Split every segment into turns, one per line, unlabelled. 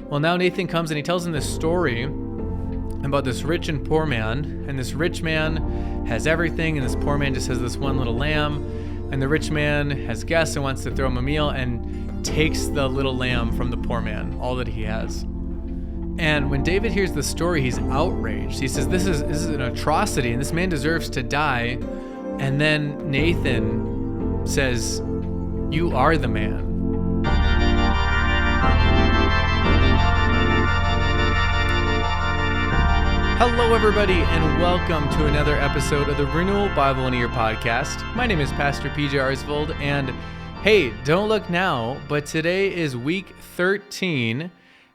Well, now Nathan comes and he tells him this story about this rich and poor man, and this rich man has everything, and this poor man just has this one little lamb, and the rich man has guests and wants to throw him a meal and takes the little lamb from the poor man, all that he has. And when David hears the story, he's outraged. He says, this is an atrocity, and this man deserves to die. And then Nathan says, you are the man. Hello, everybody, and welcome to another episode of the Renewal Bible in a Year podcast. My name is Pastor PJ Arsvold, and hey, don't look now, but today is week 13,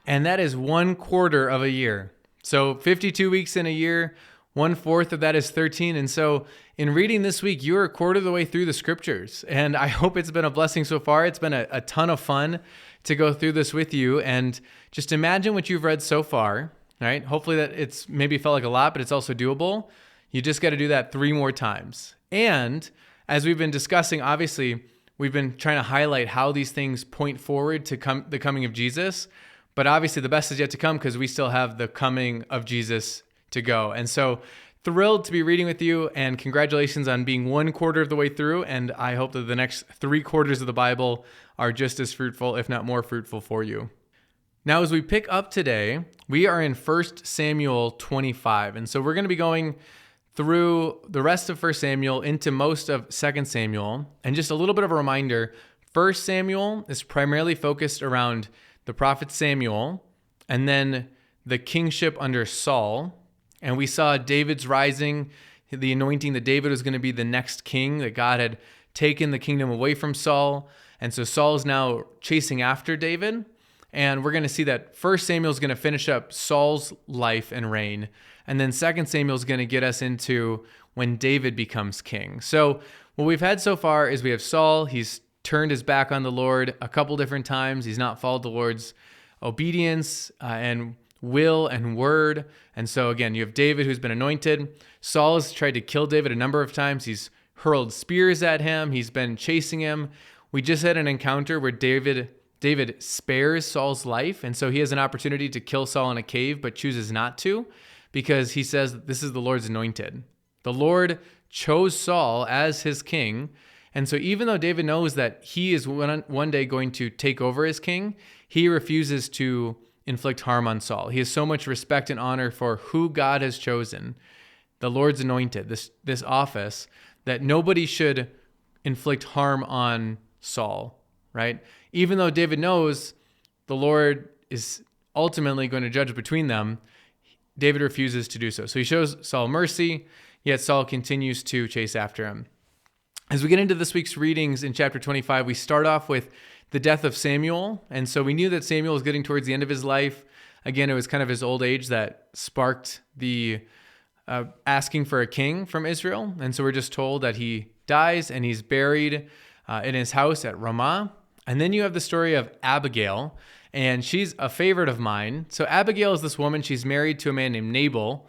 and that is 1/4 of a year. So 52 weeks in a year, 1/4 of that is 13, and so in reading this week, you're a quarter of the way through the scriptures, and I hope it's been a blessing so far. It's been a ton of fun to go through this with you, and just imagine what you've read so far. Right? Hopefully that it's maybe felt like a lot, but it's also doable. You just got to do that 3 more times. And as we've been discussing, obviously, we've been trying to highlight how these things point forward to the coming of Jesus. But obviously the best is yet to come because we still have the coming of Jesus to go. And so thrilled to be reading with you, and congratulations on being 1/4 of the way through. And I hope that the next 3/4 of the Bible are just as fruitful, if not more fruitful for you. Now, as we pick up today, we are in 1 Samuel 25. And so we're going to be going through the rest of 1 Samuel into most of 2 Samuel. And just a little bit of a reminder, 1 Samuel is primarily focused around the prophet Samuel and then the kingship under Saul. And we saw David's rising, the anointing that David was going to be the next king, that God had taken the kingdom away from Saul. And so Saul is now chasing after David. And we're going to see that 1 Samuel is going to finish up Saul's life and reign. And then 2 Samuel is going to get us into when David becomes king. So what we've had so far is we have Saul. He's turned his back on the Lord a couple different times. He's not followed the Lord's obedience and will and word. And so again, you have David who's been anointed. Saul has tried to kill David a number of times. He's hurled spears at him. He's been chasing him. We just had an encounter where David spares Saul's life, and so he has an opportunity to kill Saul in a cave, but chooses not to because he says, this is the Lord's anointed. The Lord chose Saul as his king, and so even though David knows that he is one day going to take over as king, he refuses to inflict harm on Saul. He has so much respect and honor for who God has chosen, the Lord's anointed, this office, that nobody should inflict harm on Saul, right? Even though David knows the Lord is ultimately going to judge between them, David refuses to do so. So he shows Saul mercy, yet Saul continues to chase after him. As we get into this week's readings in chapter 25, we start off with the death of Samuel. And so we knew that Samuel was getting towards the end of his life. Again, it was kind of his old age that sparked the asking for a king from Israel. And so we're just told that he dies and he's buried in his house at Ramah. And then you have the story of Abigail, and she's a favorite of mine. So Abigail is this woman. She's married to a man named Nabal.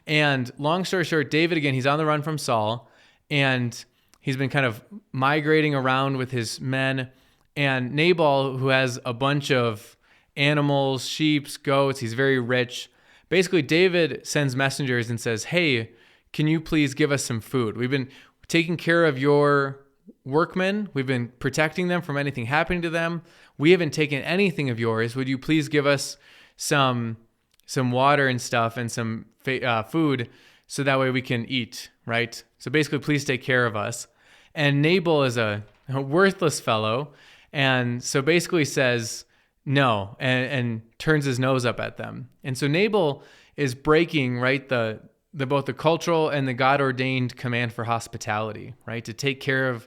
And long story short, David, again, he's on the run from Saul, and he's been kind of migrating around with his men. And Nabal, who has a bunch of animals, sheep, goats, he's very rich. Basically, David sends messengers and says, hey, can you please give us some food? We've been taking care of your workmen. We've been protecting them from anything happening to them. We haven't taken anything of yours. Would you please give us some water and stuff and some food so that way we can eat, right? So basically, please take care of us. And Nabal is a worthless fellow, and so basically says no and turns his nose up at them. And so Nabal is breaking, right, the both the cultural and the God-ordained command for hospitality, right? To take care of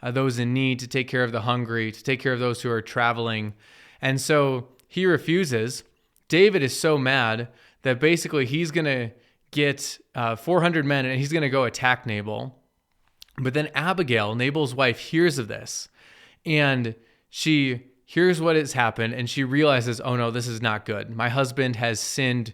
those in need, to take care of the hungry, to take care of those who are traveling. And so he refuses. David is so mad that basically he's going to get 400 men and he's going to go attack Nabal. But then Abigail, Nabal's wife, hears of this, and she hears what has happened, and she realizes, oh no, this is not good. My husband has sinned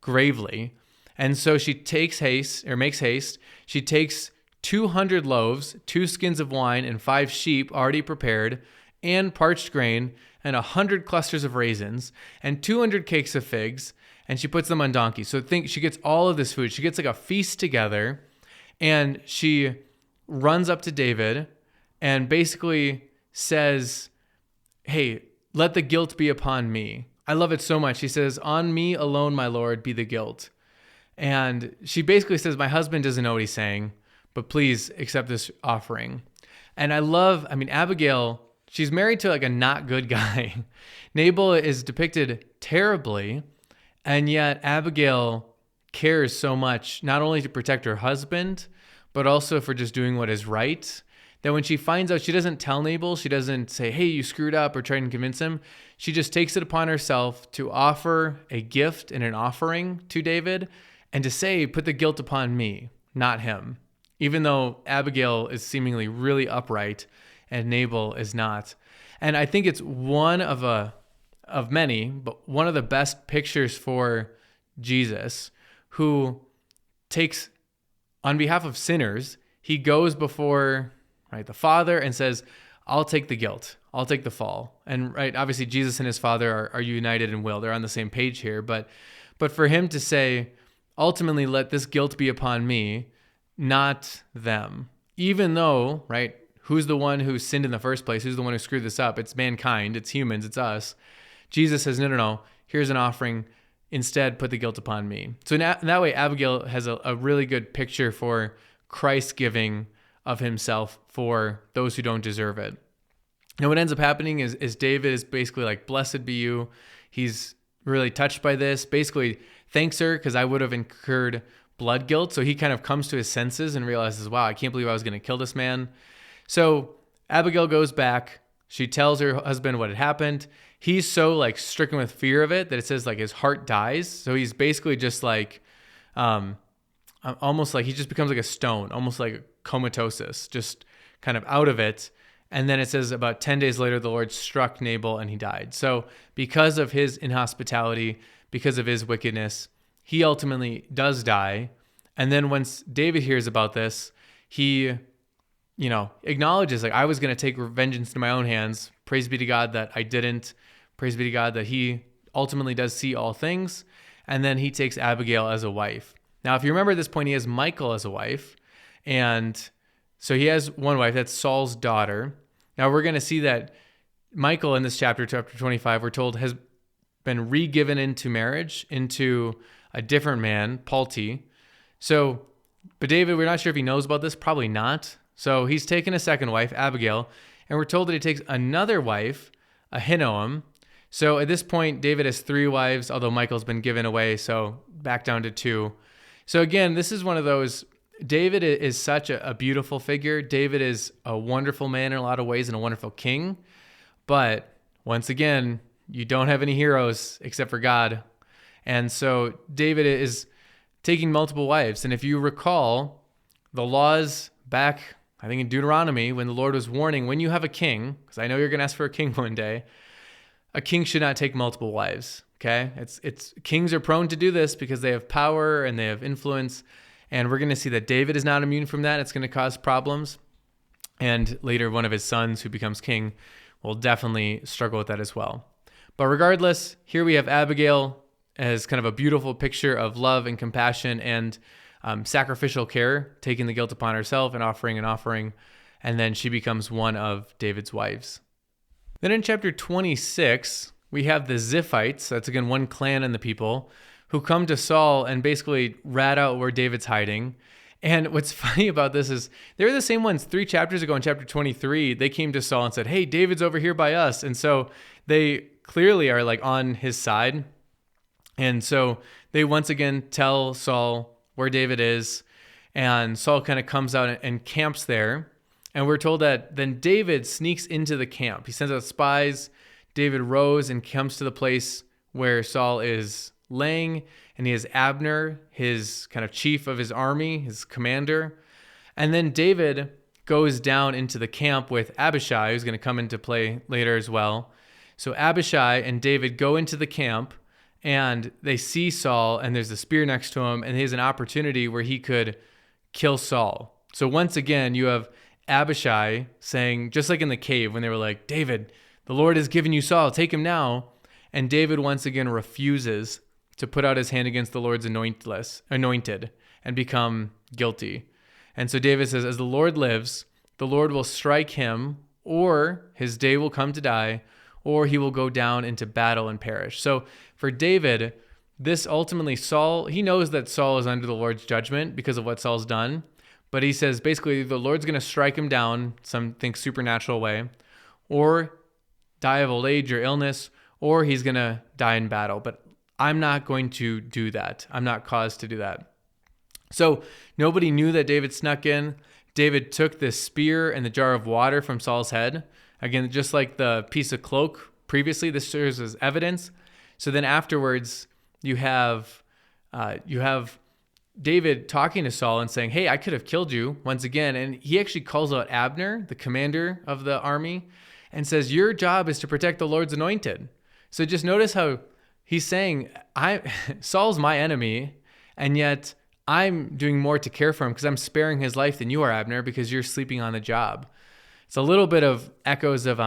gravely. And so she makes haste. She takes 200 loaves, 2 skins of wine, and 5 sheep already prepared, and parched grain, and 100 clusters of raisins and 200 cakes of figs, and she puts them on donkeys. So think she gets all of this food. She gets like a feast together, and she runs up to David and basically says, hey, let the guilt be upon me. I love it so much. She says, on me alone, my Lord, be the guilt. And she basically says, my husband doesn't know what he's saying, but please accept this offering. And Abigail, she's married to like a not good guy. Nabal is depicted terribly, and yet Abigail cares so much, not only to protect her husband, but also for just doing what is right, that when she finds out, she doesn't tell Nabal, she doesn't say, hey, you screwed up, or try and convince him. She just takes it upon herself to offer a gift and an offering to David and to say, put the guilt upon me, not him. Even though Abigail is seemingly really upright and Nabal is not. And I think it's one of many, but one of the best pictures for Jesus, who takes, on behalf of sinners, he goes before the Father and says, I'll take the guilt. I'll take the fall. And obviously Jesus and his Father are united in will. They're on the same page here. But for him to say, ultimately, let this guilt be upon me, not them. Even though, who's the one who sinned in the first place? Who's the one who screwed this up? It's mankind. It's humans. It's us. Jesus says, no. Here's an offering. Instead, put the guilt upon me. So in that way, Abigail has a really good picture for Christ giving of himself for those who don't deserve it. Now, what ends up happening is David is basically like, blessed be you. He's really touched by this. Basically, thanks her, because I would have incurred blood guilt. So he kind of comes to his senses and realizes, wow, I can't believe I was going to kill this man. So Abigail goes back. She tells her husband what had happened. He's so stricken with fear of it that it says his heart dies. So he's basically just almost like he just becomes like a stone, almost like comatosis, just kind of out of it. And then it says about 10 days later, the Lord struck Nabal and he died. So because of his inhospitality, because of his wickedness, he ultimately does die. And then once David hears about this, he, acknowledges I was going to take vengeance into my own hands. Praise be to God that I didn't. Praise be to God that he ultimately does see all things. And then he takes Abigail as a wife. Now, if you remember at this point, he has Michal as a wife. And so he has one wife, that's Saul's daughter. Now we're going to see that Michal in this chapter 25, we're told has been re-given into marriage into a different man, Palti. So, but David, we're not sure if he knows about this, probably not. So he's taken a second wife, Abigail, and we're told that he takes another wife, Ahinoam. So at this point, David has 3 wives, although Michal's been given away, so back down to 2. So again, this is one of those, David is such a beautiful figure. David is a wonderful man in a lot of ways and a wonderful king. But once again, you don't have any heroes except for God. And so David is taking multiple wives. And if you recall the laws back, I think in Deuteronomy, when the Lord was warning, when you have a king, because I know you're going to ask for a king one day, a king should not take multiple wives. Okay? It's kings are prone to do this because they have power and they have influence. And we're going to see that David is not immune from that. It's going to cause problems. And later, one of his sons who becomes king will definitely struggle with that as well. But regardless, here we have Abigail as kind of a beautiful picture of love and compassion and sacrificial care, taking the guilt upon herself and offering an offering. And then she becomes one of David's wives. Then in chapter 26, we have the Ziphites. That's again one clan in the people who come to Saul and basically rat out where David's hiding. And what's funny about this is they're the same ones 3 chapters ago in chapter 23. They came to Saul and said, hey, David's over here by us. And so they clearly are on his side. And so they once again tell Saul where David is. And Saul kind of comes out and camps there. And we're told that then David sneaks into the camp. He sends out spies. David rose and comes to the place where Saul is laying, and he has Abner, his kind of chief of his army, his commander. And then David goes down into the camp with Abishai, who's going to come into play later as well. So Abishai and David go into the camp, and they see Saul, and there's a spear next to him, and he has an opportunity where he could kill Saul. So once again, you have Abishai saying, just like in the cave when they were like, David, The Lord has given you Saul, take him now. And David once again refuses to put out his hand against the Lord's anointed and become guilty. And so David says, as the Lord lives, the Lord will strike him, or his day will come to die, or he will go down into battle and perish. So for David, this ultimately, Saul, he knows that Saul is under the Lord's judgment because of what Saul's done. But he says basically the Lord's going to strike him down, some think supernatural way, or die of old age or illness, or he's going to die in battle. But I'm not going to do that. I'm not caused to do that. So nobody knew that David snuck in. David took this spear and the jar of water from Saul's head. Again, just like the piece of cloak previously, this serves as evidence. So then afterwards, you have David talking to Saul and saying, hey, I could have killed you once again. And he actually calls out Abner, the commander of the army, and says, your job is to protect the Lord's anointed. So just notice how he's saying, Saul's my enemy, and yet I'm doing more to care for him because I'm sparing his life than you are, Abner, because you're sleeping on the job. It's a little bit of echoes of,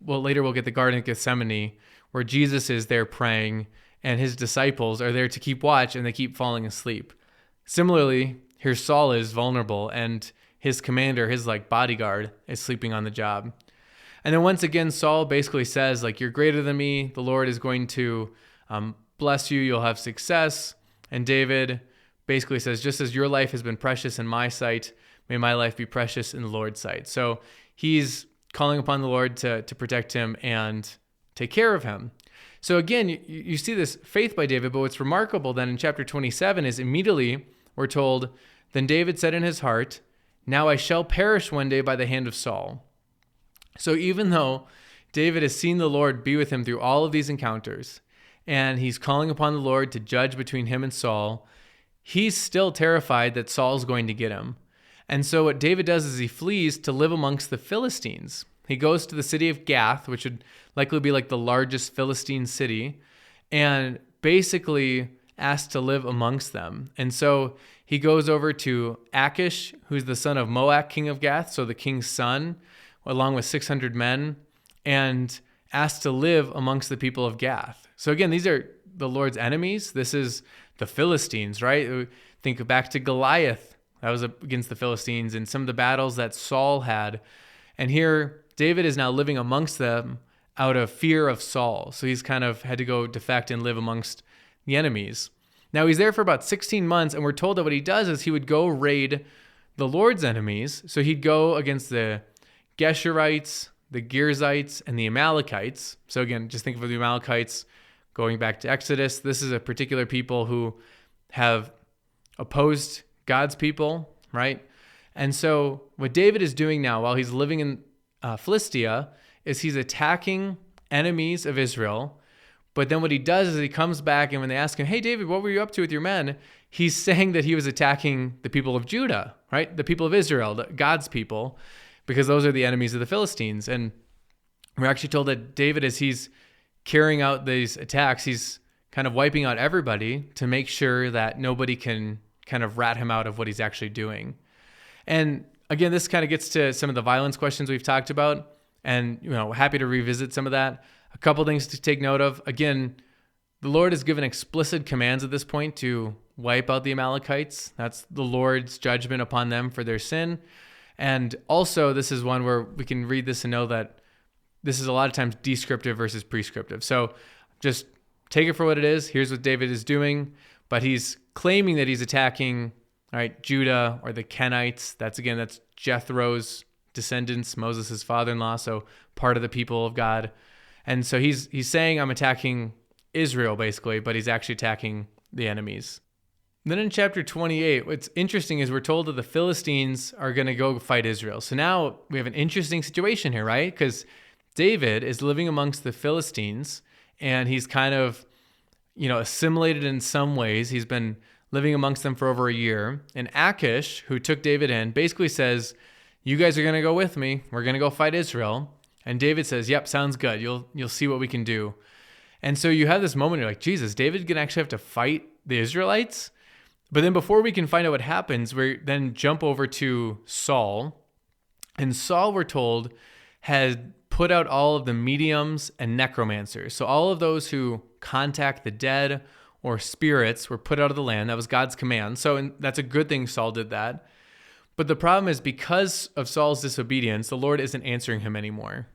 later we'll get the Garden of Gethsemane, where Jesus is there praying and his disciples are there to keep watch and they keep falling asleep. Similarly, here Saul is vulnerable and his commander, his bodyguard, is sleeping on the job. And then once again, Saul basically says, you're greater than me. The Lord is going to bless you. You'll have success. And David basically says, just as your life has been precious in my sight, may my life be precious in the Lord's sight. So he's calling upon the Lord to protect him and take care of him. So again, you see this faith by David, but what's remarkable then in chapter 27 is immediately we're told, then David said in his heart, now I shall perish one day by the hand of Saul. So even though David has seen the Lord be with him through all of these encounters, and he's calling upon the Lord to judge between him and Saul, he's still terrified that Saul's going to get him. And so what David does is he flees to live amongst the Philistines. He goes to the city of Gath, which would likely be the largest Philistine city, and basically asked to live amongst them. And so he goes over to Achish, who's the son of Moab, king of Gath, so the king's son, along with 600 men, and asked to live amongst the people of Gath. So again, these are the Lord's enemies. This is the Philistines, right? Think back to Goliath. That was against the Philistines and some of the battles that Saul had. And here, David is now living amongst them out of fear of Saul. So he's kind of had to go defect and live amongst the enemies. Now he's there for about 16 months, and we're told that what he does is he would go raid the Lord's enemies. So he'd go against the Geshurites, the Girzites, and the Amalekites. So again, just think of the Amalekites going back to Exodus. This is a particular people who have opposed God's people, right? And so what David is doing now while he's living in Philistia is he's attacking enemies of Israel. But then what he does is he comes back, and when they ask him, hey, David, what were you up to with your men? He's saying that he was attacking the people of Judah, right? The people of Israel, God's people, because those are the enemies of the Philistines. And we're actually told that David, as he's carrying out these attacks, he's kind of wiping out everybody to make sure that nobody can kind of rat him out of what he's actually doing. And again, this kind of gets to some of the violence questions we've talked about, and happy to revisit some of that. A couple things to take note of. Again, the Lord has given explicit commands at this point to wipe out the Amalekites. That's the Lord's judgment upon them for their sin. And also, this is one where we can read this and know that this is a lot of times descriptive versus prescriptive. So just take it for what it is. Here's what David is doing, but he's claiming that he's attacking, right, Judah or the Kenites. That's Jethro's descendants, Moses' father-in-law, so part of the people of God. And so he's saying, I'm attacking Israel, basically, but he's actually attacking the enemies. Then in chapter 28, what's interesting is we're told that the Philistines are going to go fight Israel. So now we have an interesting situation here, right? Because David is living amongst the Philistines, and he's kind of, assimilated in some ways. He's been living amongst them for over a year. And Achish, who took David in, basically says, you guys are going to go with me. We're going to go fight Israel. And David says, yep, sounds good. You'll see what we can do. And so you have this moment, you're like, Jesus, David's going to actually have to fight the Israelites? But then before we can find out what happens, we then jump over to Saul. And Saul, we're told, had put out all of the mediums and necromancers. So all of those who contact the dead or spirits were put out of the land. That was God's command. So that's a good thing Saul did that. But the problem is, because of Saul's disobedience, the Lord isn't answering him anymore.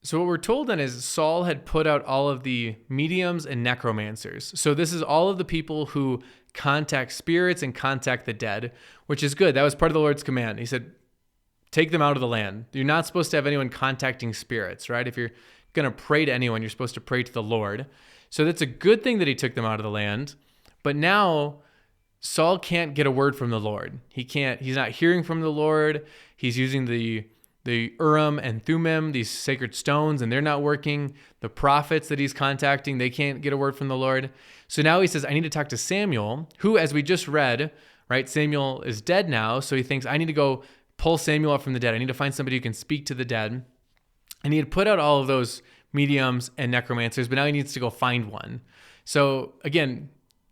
So what we're told then is Saul had put out all of the mediums and necromancers. So this is all of the people who contact spirits and contact the dead, which is good. That was part of the Lord's command. He said, take them out of the land. You're not supposed to have anyone contacting spirits, right? If you're going to pray to anyone, you're supposed to pray to the Lord. So that's a good thing that he took them out of the land. But now Saul can't get a word from the Lord. He's not hearing from the Lord. He's using the Urim and Thummim, these sacred stones, and they're not working. The prophets that he's contacting, they can't get a word from the Lord. So now he says, I need to talk to Samuel, who, as we just read, right, Samuel is dead now. So he thinks, I need to go pull Samuel up from the dead. I need to find somebody who can speak to the dead. And he had put out all of those mediums and necromancers, but now he needs to go find one. So again,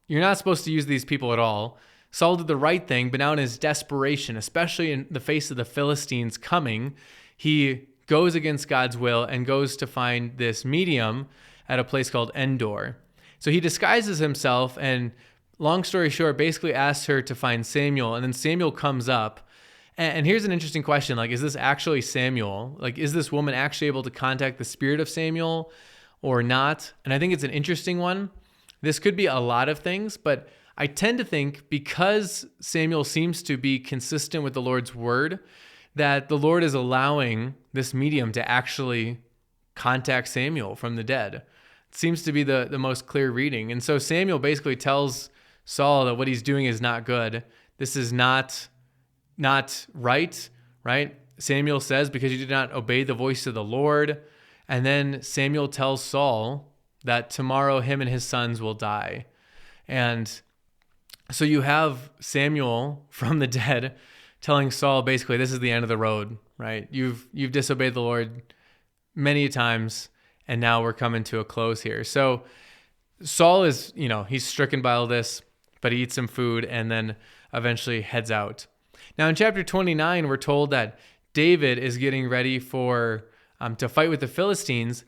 you're not supposed to use these people at all. Saul did the right thing, but now in his desperation, especially in the face of the Philistines coming, he goes against God's will and goes to find this medium at a place called Endor. So he disguises himself and, long story short, basically asks her to find Samuel, and then Samuel comes up. And here's an interesting question, like, is this actually Samuel? Like, is this woman actually able to contact the spirit of Samuel or not? And I think it's an interesting one. This could be a lot of things, but I tend to think because Samuel seems to be consistent with the Lord's word, that the Lord is allowing this medium to actually contact Samuel from the dead. It seems to be the most clear reading. And so Samuel basically tells Saul that what he's doing is not good. This is not right? Samuel says, because you did not obey the voice of the Lord. And then Samuel tells Saul that tomorrow him and his sons will die. And so you have Samuel from the dead telling Saul, basically, this is the end of the road, right? You've disobeyed the Lord many times, and now we're coming to a close here. So Saul is, he's stricken by all this, but he eats some food and then eventually heads out. Now in chapter 29, we're told that David is getting ready to fight with the Philistines,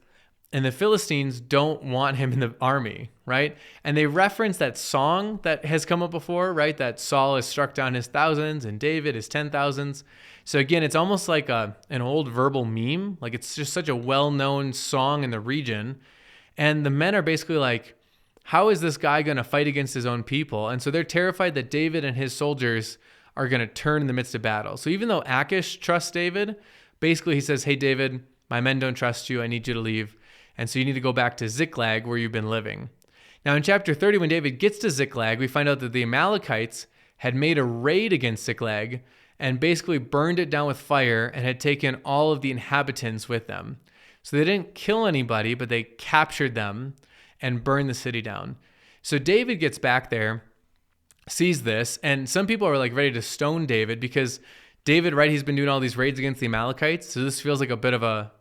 and the Philistines don't want him in the army, right? And they reference that song that has come up before, right? That Saul has struck down his thousands and David his 10,000s. So again, it's almost like an old verbal meme. Like, it's just such a well-known song in the region. And the men are basically like, how is this guy going to fight against his own people? And so they're terrified that David and his soldiers are going to turn in the midst of battle. So even though Achish trusts David, basically he says, hey, David, my men don't trust you. I need you to leave. And so you need to go back to Ziklag, where you've been living. Now in chapter 30, when David gets to Ziklag, we find out that the Amalekites had made a raid against Ziklag and basically burned it down with fire and had taken all of the inhabitants with them. So they didn't kill anybody, but they captured them and burned the city down. So David gets back there, sees this, and some people are like ready to stone David because David, right, he's been doing all these raids against the Amalekites. So this feels like a bit of a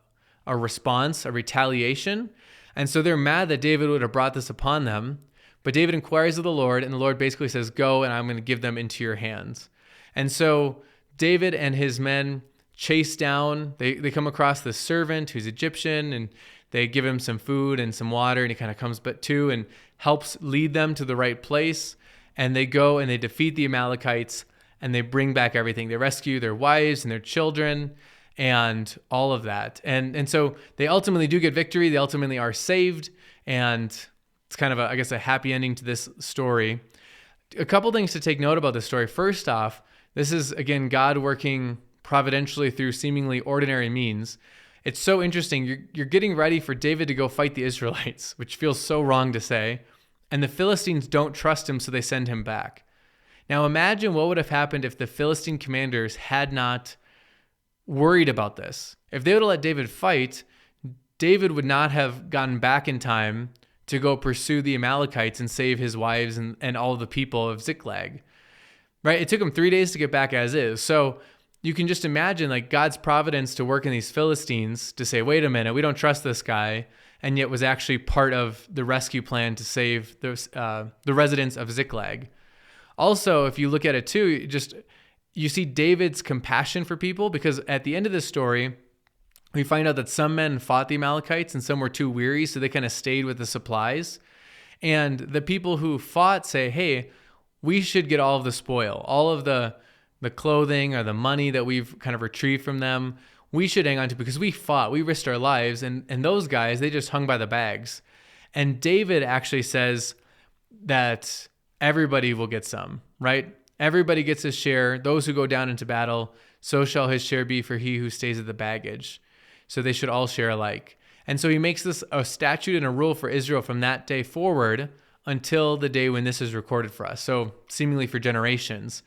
response, a retaliation. And so they're mad that David would have brought this upon them. But David inquires of the Lord, and the Lord basically says, go, and I'm going to give them into your hands. And so David and his men chase down, they come across this servant who's Egyptian, and they give him some food and some water, and he kind of comes to and helps lead them to the right place. And they go and they defeat the Amalekites, and they bring back everything. They rescue their wives and their children and all of that. And so they ultimately do get victory. They ultimately are saved. And it's kind of a happy ending to this story. A couple things to take note about this story. First off, this is, again, God working providentially through seemingly ordinary means. It's so interesting. You're getting ready for David to go fight the Israelites, which feels so wrong to say. And the Philistines don't trust him, so they send him back. Now imagine what would have happened if the Philistine commanders had not worried about this. If they would have let David fight, David would not have gotten back in time to go pursue the Amalekites and save his wives and all the people of Ziklag. Right? It took him 3 days to get back as is. So you can just imagine like God's providence to work in these Philistines to say, wait a minute, we don't trust this guy, and yet was actually part of the rescue plan to save the residents of Ziklag. Also, if you look at it too, you see David's compassion for people, because at the end of this story, we find out that some men fought the Amalekites and some were too weary, so they kind of stayed with the supplies. And the people who fought say, hey, we should get all of the spoil, all of the clothing or the money that we've kind of retrieved from them. We should hang on to because we fought, we risked our lives. And those guys, they just hung by the bags. And David actually says that everybody will get some, right? Everybody gets his share. Those who go down into battle, so shall his share be for he who stays at the baggage. So they should all share alike. And so he makes this a statute and a rule for Israel from that day forward until the day when this is recorded for us. So seemingly for generations,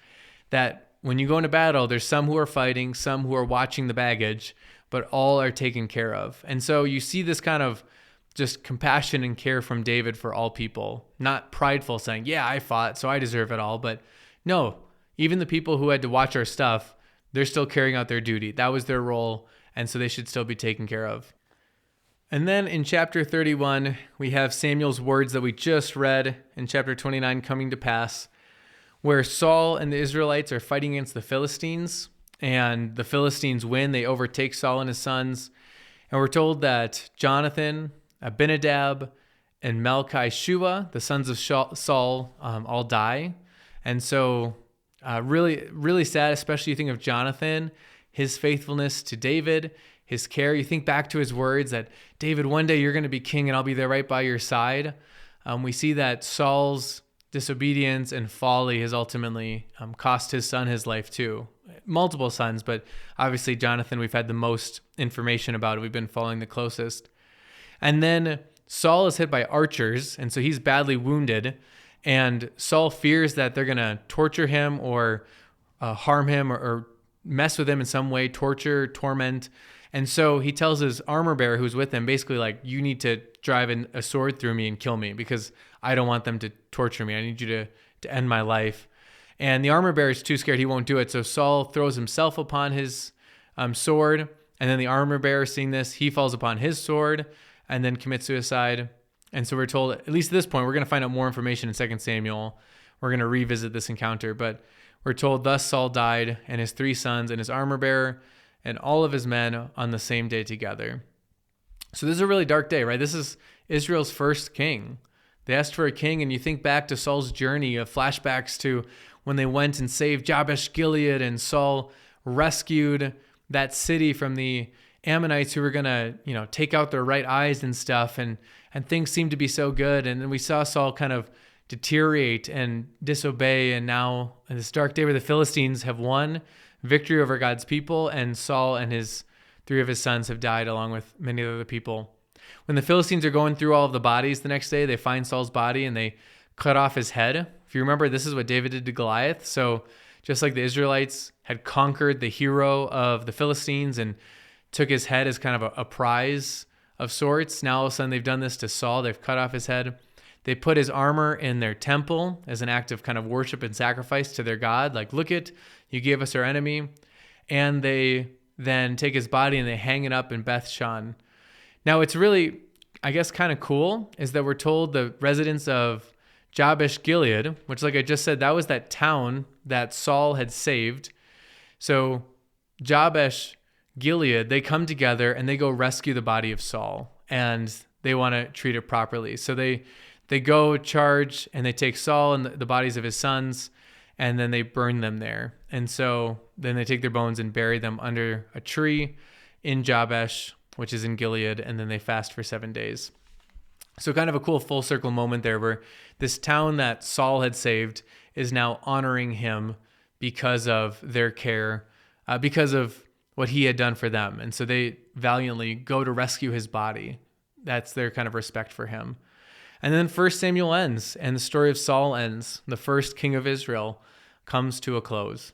that when you go into battle, there's some who are fighting, some who are watching the baggage, but all are taken care of. And so you see this kind of just compassion and care from David for all people, not prideful saying, yeah, I fought, so I deserve it all. But no, even the people who had to watch our stuff, they're still carrying out their duty. That was their role. And so they should still be taken care of. And then in chapter 31, we have Samuel's words that we just read in chapter 29 coming to pass, where Saul and the Israelites are fighting against the Philistines, and the Philistines win. They overtake Saul and his sons. And we're told that Jonathan, Abinadab, and Malchi-Shua, the sons of Saul, all die. And so really, really sad, especially you think of Jonathan, his faithfulness to David, his care. You think back to his words that, David, one day you're going to be king and I'll be there right by your side. We see that Saul's disobedience and folly has ultimately cost his son his life too. Multiple sons, but obviously Jonathan, we've had the most information about it. We've been following the closest. And then Saul is hit by archers, and so he's badly wounded. And Saul fears that they're going to torture him or harm him or mess with him in some way, torture, torment. And so he tells his armor bearer who's with him, basically like, you need to drive a sword through me and kill me because I don't want them to torture me. I need you to end my life. And the armor bearer is too scared. He won't do it. So Saul throws himself upon his sword. And then the armor bearer, seeing this, he falls upon his sword and then commits suicide. And so we're told, at least at this point, we're going to find out more information in 2 Samuel. We're going to revisit this encounter. But we're told, thus Saul died, and his 3 sons, and his armor bearer, and all of his men on the same day together. So this is a really dark day, right? This is Israel's first king. They asked for a king, and you think back to Saul's journey of flashbacks to when they went and saved Jabesh Gilead, and Saul rescued that city from the Ammonites who were going to, take out their right eyes and stuff, and things seemed to be so good. And then we saw Saul kind of deteriorate and disobey, and now in this dark day where the Philistines have won victory over God's people, and Saul and his 3 of his sons have died along with many other people. When the Philistines are going through all of the bodies the next day, they find Saul's body and they cut off his head. If you remember, this is what David did to Goliath. So just like the Israelites had conquered the hero of the Philistines and took his head as kind of a prize of sorts, now all of a sudden they've done this to Saul. They've cut off his head. They put his armor in their temple as an act of kind of worship and sacrifice to their God. Like, look it, you gave us our enemy. And they then take his body and they hang it up in Beth Shan. Now, it's really, I guess, kind of cool is that we're told the residents of Jabesh Gilead, which, like I just said, that was that town that Saul had saved. So Jabesh Gilead, they come together and they go rescue the body of Saul, and they want to treat it properly. So they go charge and they take Saul and the bodies of his sons, and then they burn them there. And so then they take their bones and bury them under a tree in Jabesh, which is in Gilead, and then they fast for 7 days. So kind of a cool full circle moment there where this town that Saul had saved is now honoring him because of their care, because of what he had done for them. And so they valiantly go to rescue his body. That's their kind of respect for him. And then 1 Samuel ends, and the story of Saul ends. The first king of Israel comes to a close.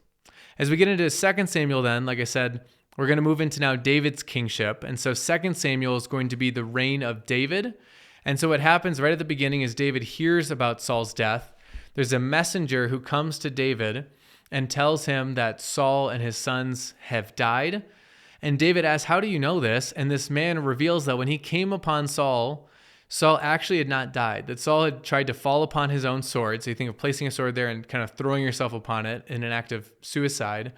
As we get into 2 Samuel then, like I said, we're going to move into now David's kingship. And so 2 Samuel is going to be the reign of David. And so what happens right at the beginning is David hears about Saul's death. There's a messenger who comes to David and tells him that Saul and his sons have died. And David asks, how do you know this? And this man reveals that when he came upon Saul, Saul actually had not died, that Saul had tried to fall upon his own sword. So you think of placing a sword there and kind of throwing yourself upon it in an act of suicide.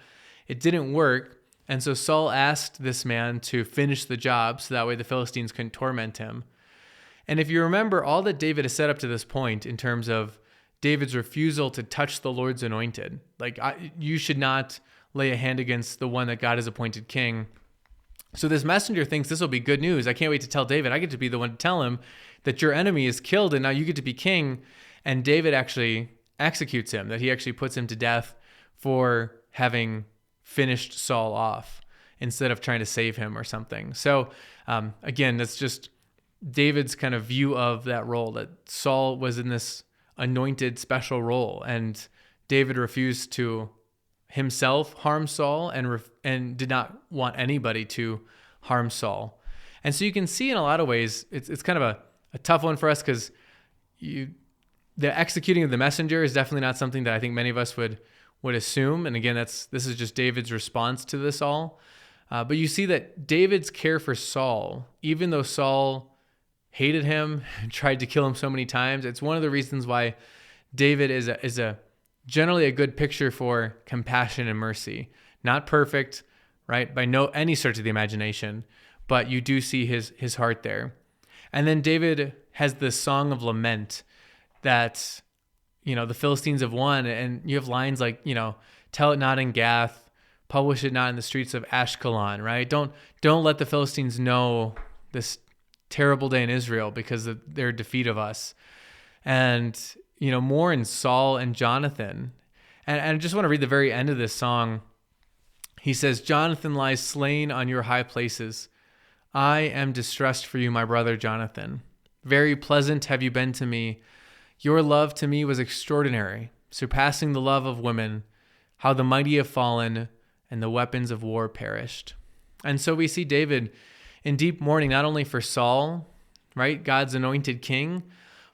It didn't work. And so Saul asked this man to finish the job so that way the Philistines couldn't torment him. And if you remember all that David has set up to this point in terms of David's refusal to touch the Lord's anointed, like you should not lay a hand against the one that God has appointed king. So this messenger thinks this will be good news. I can't wait to tell David. I get to be the one to tell him that your enemy is killed and now you get to be king. And David actually executes him, that he actually puts him to death for having finished Saul off instead of trying to save him or something. So again, that's just David's kind of view of that role, that Saul was in this anointed special role, and David refused to himself harm Saul and did not want anybody to harm Saul. And so you can see in a lot of ways, it's kind of a tough one for us because the executing of the messenger is definitely not something that I think many of us would assume. And again, this is just David's response to this all. But you see that David's care for Saul, even though Saul hated him and tried to kill him so many times, it's one of the reasons why David is a generally a good picture for compassion and mercy. Not perfect, right? By any stretch of the imagination, but you do see his heart there. And then David has this song of lament that, the Philistines have won, and you have lines like, tell it not in Gath, publish it not in the streets of Ashkelon, right? Don't let the Philistines know this terrible day in Israel because of their defeat of us. And, more in Saul and Jonathan. And I just want to read the very end of this song. He says, Jonathan lies slain on your high places. I am distressed for you, my brother Jonathan. Very pleasant have you been to me. Your love to me was extraordinary, surpassing the love of women. How the mighty have fallen and the weapons of war perished. And so we see David in deep mourning, not only for Saul, right, God's anointed king,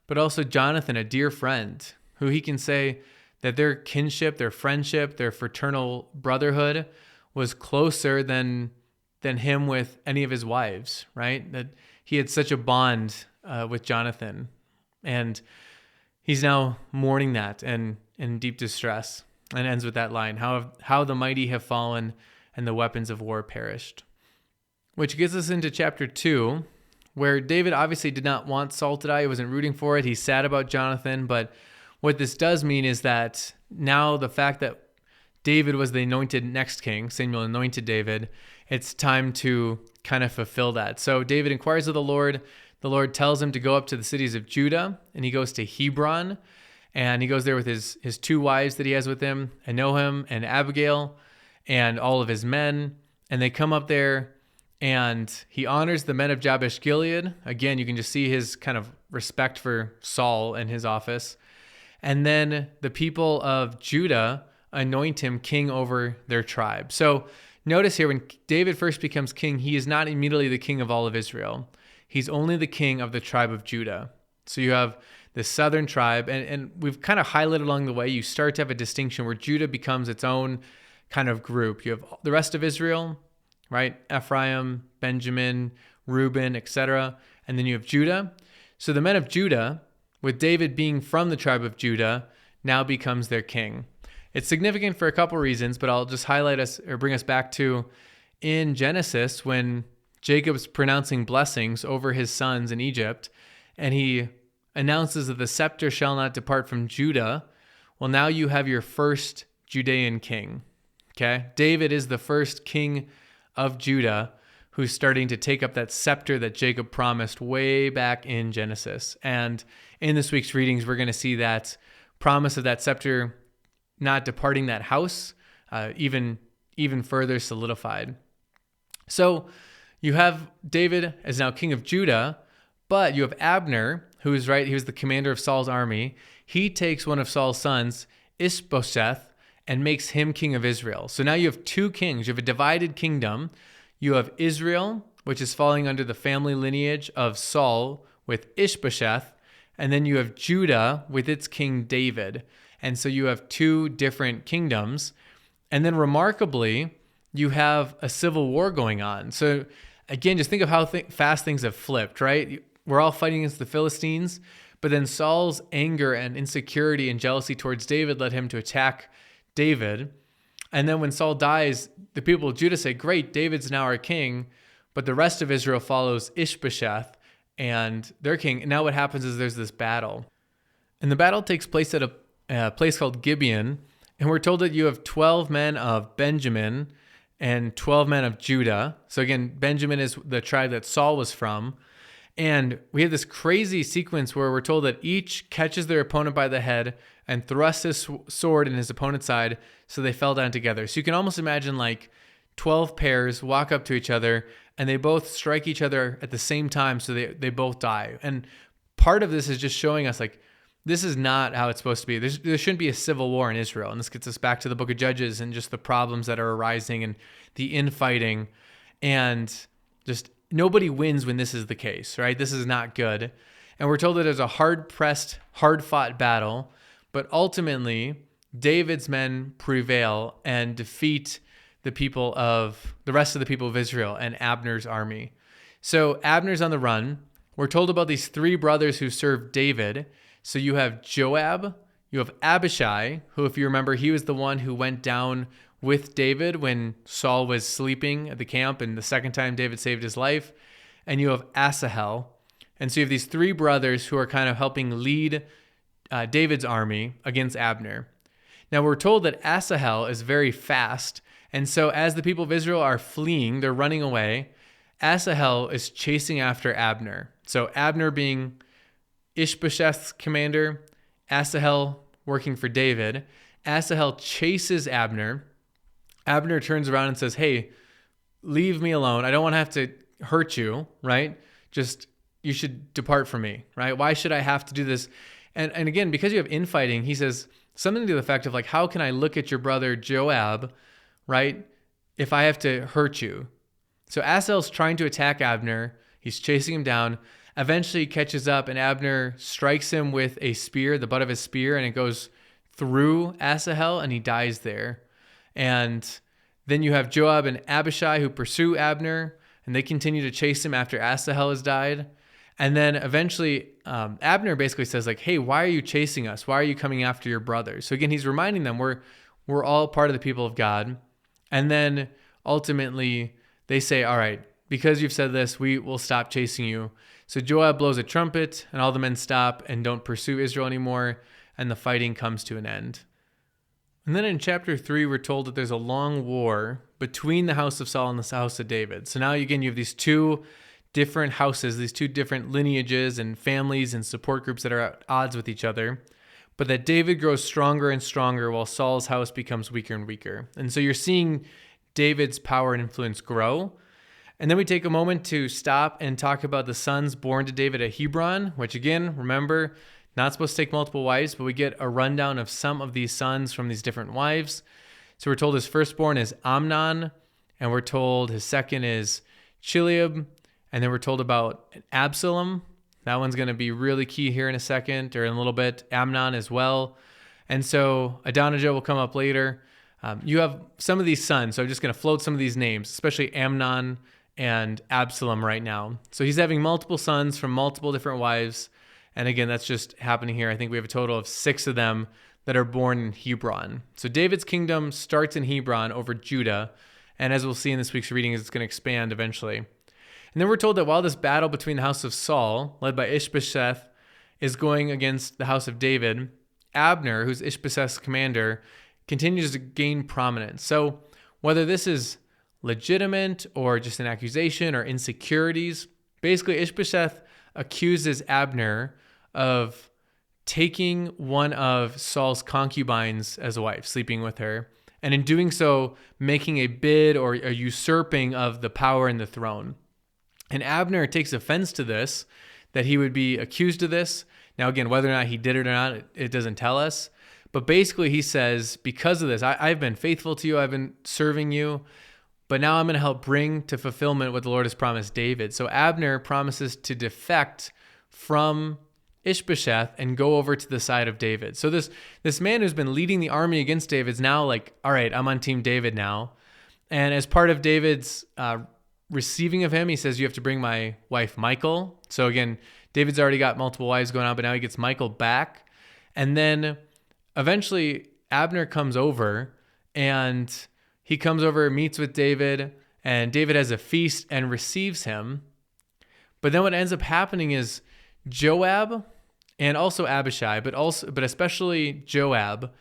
but also Jonathan, a dear friend, who he can say that their kinship, their friendship, their fraternal brotherhood was closer than him with any of his wives, right? That he had such a bond with Jonathan. And he's now mourning that and in deep distress, and ends with that line, how the mighty have fallen and the weapons of war perished. Which gets us into chapter 2, where David obviously did not want Saul to die. He wasn't rooting for it. He's sad about Jonathan. But what this does mean is that now the fact that David was the anointed next king, Samuel anointed David, it's time to kind of fulfill that. So David inquires of the Lord. The Lord tells him to go up to the cities of Judah, and he goes to Hebron, and he goes there with his two wives that he has with him, Ahinoam and Abigail, and all of his men. And they come up there, and he honors the men of Jabesh Gilead. Again, you can just see his kind of respect for Saul and his office. And then the people of Judah anoint him king over their tribe. So notice here, when David first becomes king, he is not immediately the king of all of Israel. He's only the king of the tribe of Judah. So you have the southern tribe, and we've kind of highlighted along the way, you start to have a distinction where Judah becomes its own kind of group. You have the rest of Israel, right? Ephraim, Benjamin, Reuben, etc. And then you have Judah. So the men of Judah, with David being from the tribe of Judah, now becomes their king. It's significant for a couple reasons, but I'll just highlight us or bring us back to in Genesis when Jacob's pronouncing blessings over his sons in Egypt, and he announces that the scepter shall not depart from Judah. Well, now you have your first Judean king. Okay? David is the first king of Judah who's starting to take up that scepter that Jacob promised way back in Genesis. And in this week's readings, we're going to see that promise of that scepter not departing that house, even further solidified. So you have David as now king of Judah, but you have Abner, who is right. He was the commander of Saul's army. He takes one of Saul's sons, Ishbosheth, and makes him king of Israel. So now you have two kings. You have a divided kingdom. You have Israel, which is falling under the family lineage of Saul with Ishbosheth, and then you have Judah with its king David. And so you have two different kingdoms. And then remarkably, you have a civil war going on. So again, just think of how fast things have flipped, right? We're all fighting against the Philistines, but then Saul's anger and insecurity and jealousy towards David led him to attack David. And then when Saul dies, the people of Judah say, great, David's now our king. But the rest of Israel follows Ishbosheth and their king. And now what happens is there's this battle. And the battle takes place at a place called Gibeon. And we're told that you have 12 men of Benjamin and 12 men of Judah. So again, Benjamin is the tribe that Saul was from. And we have this crazy sequence where we're told that each catches their opponent by the head and thrusts his sword in his opponent's side, so they fell down together. So you can almost imagine like 12 pairs walk up to each other and they both strike each other at the same time, so they both die. And part of this is just showing us like, this is not how it's supposed to be. There shouldn't be a civil war in Israel. And this gets us back to the book of Judges and just the problems that are arising and the infighting. And just nobody wins when this is the case, right? This is not good. And we're told that there's a hard-pressed, hard-fought battle. But ultimately, David's men prevail and defeat the rest of the people of Israel and Abner's army. So Abner's on the run. We're told about these three brothers who served David. So you have Joab, you have Abishai, who, if you remember, he was the one who went down with David when Saul was sleeping at the camp, and the second time David saved his life. And you have Asahel. And so you have these three brothers who are kind of helping lead David's army against Abner. Now we're told that Asahel is very fast. And so as the people of Israel are fleeing, they're running away, Asahel is chasing after Abner. So Abner being Ishbosheth's commander, Asahel working for David. Asahel chases Abner. Abner turns around and says, hey, leave me alone. I don't want to have to hurt you, right? Just, you should depart from me, right? Why should I have to do this? And again, because you have infighting, he says something to the effect of like, how can I look at your brother Joab, right, if I have to hurt you? So Asahel's trying to attack Abner. He's chasing him down. Eventually he catches up and Abner strikes him with a spear, the butt of his spear, and it goes through Asahel and he dies there. And then you have Joab and Abishai who pursue Abner, and they continue to chase him after Asahel has died. And then eventually Abner basically says like, hey, why are you chasing us? Why are you coming after your brothers? So again, he's reminding them we're all part of the people of God. And then ultimately they say, all right, because you've said this, we will stop chasing you. So Joab blows a trumpet and all the men stop and don't pursue Israel anymore. And the fighting comes to an end. And then in chapter 3, we're told that there's a long war between the house of Saul and the house of David. So now again, you have these two different houses, these two different lineages and families and support groups that are at odds with each other, but that David grows stronger and stronger while Saul's house becomes weaker and weaker. And so you're seeing David's power and influence grow. And then we take a moment to stop and talk about the sons born to David at Hebron, which again, remember, not supposed to take multiple wives, but we get a rundown of some of these sons from these different wives. So we're told his firstborn is Amnon, and we're told his second is Chileab. And then we're told about Absalom. That one's going to be really key here in a second or in a little bit. Amnon as well. And so Adonijah will come up later. You have some of these sons. So I'm just going to float some of these names, especially Amnon and Absalom right now. So he's having multiple sons from multiple different wives. And again, that's just happening here. I think we have a total of 6 of them that are born in Hebron. So David's kingdom starts in Hebron over Judah. And as we'll see in this week's reading, it's going to expand eventually. And then we're told that while this battle between the house of Saul, led by Ishbosheth, is going against the house of David, Abner, who's Ishbosheth's commander, continues to gain prominence. So whether this is legitimate or just an accusation or insecurities, basically Ishbosheth accuses Abner of taking one of Saul's concubines as a wife, sleeping with her, and in doing so, making a bid or a usurping of the power and the throne. And Abner takes offense to this, that he would be accused of this. Now, again, whether or not he did it or not, it doesn't tell us. But basically he says, because of this, I've been faithful to you, I've been serving you, but now I'm going to help bring to fulfillment what the Lord has promised David. So Abner promises to defect from Ishbosheth and go over to the side of David. So this man who's been leading the army against David is now like, all right, I'm on team David now. And as part of David's receiving of him, he says, you have to bring my wife Michal. So again, David's already got multiple wives going on, but now he gets Michal back. And then eventually Abner comes over and he comes over, meets with David, and David has a feast and receives him. But then what ends up happening is Joab and also Abishai, but especially Joab,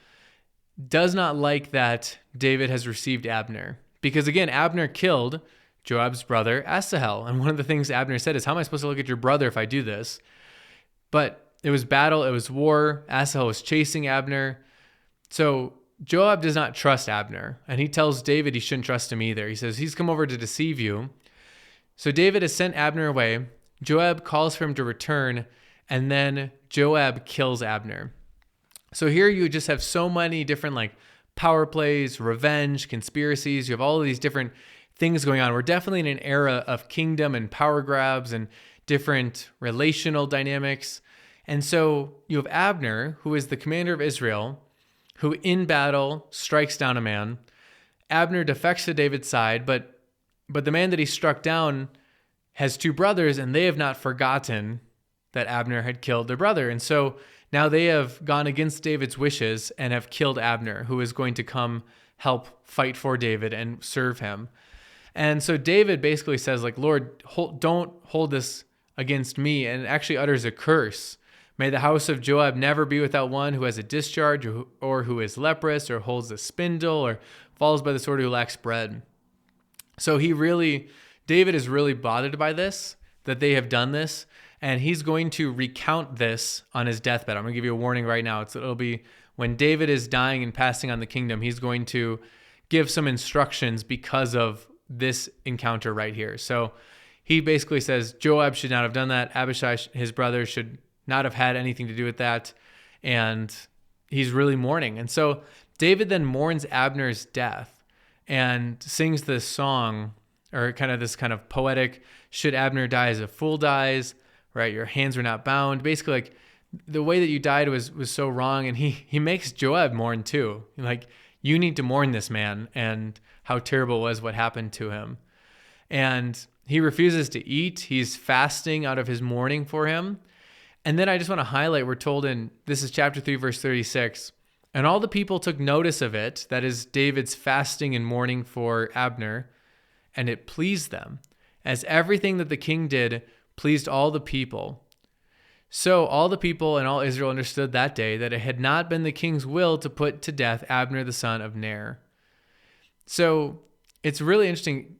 does not like that David has received Abner. Because again, Abner killed Joab's brother, Asahel. And one of the things Abner said is, how am I supposed to look at your brother if I do this? But it was battle, it was war. Asahel was chasing Abner. So Joab does not trust Abner. And he tells David he shouldn't trust him either. He says, he's come over to deceive you. So David has sent Abner away. Joab calls for him to return. And then Joab kills Abner. So here you just have so many different like power plays, revenge, conspiracies. You have all of these different things going on. We're definitely in an era of kingdom and power grabs and different relational dynamics. And so you have Abner, who is the commander of Israel, who in battle strikes down a man. Abner defects to David's side, but the man that he struck down has two brothers, and they have not forgotten that Abner had killed their brother. And so now they have gone against David's wishes and have killed Abner, who is going to come help fight for David and serve him. And so David basically says, like, Lord, don't hold this against me, and actually utters a curse. May the house of Joab never be without one who has a discharge or who is leprous or holds a spindle or falls by the sword who lacks bread. So David is really bothered by this, that they have done this. And he's going to recount this on his deathbed. I'm going to give you a warning right now. It'll be when David is dying and passing on the kingdom, he's going to give some instructions because of this encounter right here. So he basically says Joab should not have done that. Abishai, his brother, should not have had anything to do with that. And he's really mourning. And so David then mourns Abner's death and sings this song, or this kind of poetic, should Abner die as a fool dies, right? Your hands were not bound. Basically, like, the way that you died was so wrong. And he makes Joab mourn too. Like, you need to mourn this man and how terrible was what happened to him. And he refuses to eat. He's fasting out of his mourning for him. And then I just want to highlight, we're told this is chapter 3, verse 36, and all the people took notice of it, that is David's fasting and mourning for Abner, and it pleased them, as everything that the king did pleased all the people. So all the people and all Israel understood that day that it had not been the king's will to put to death Abner the son of Ner. So it's really interesting.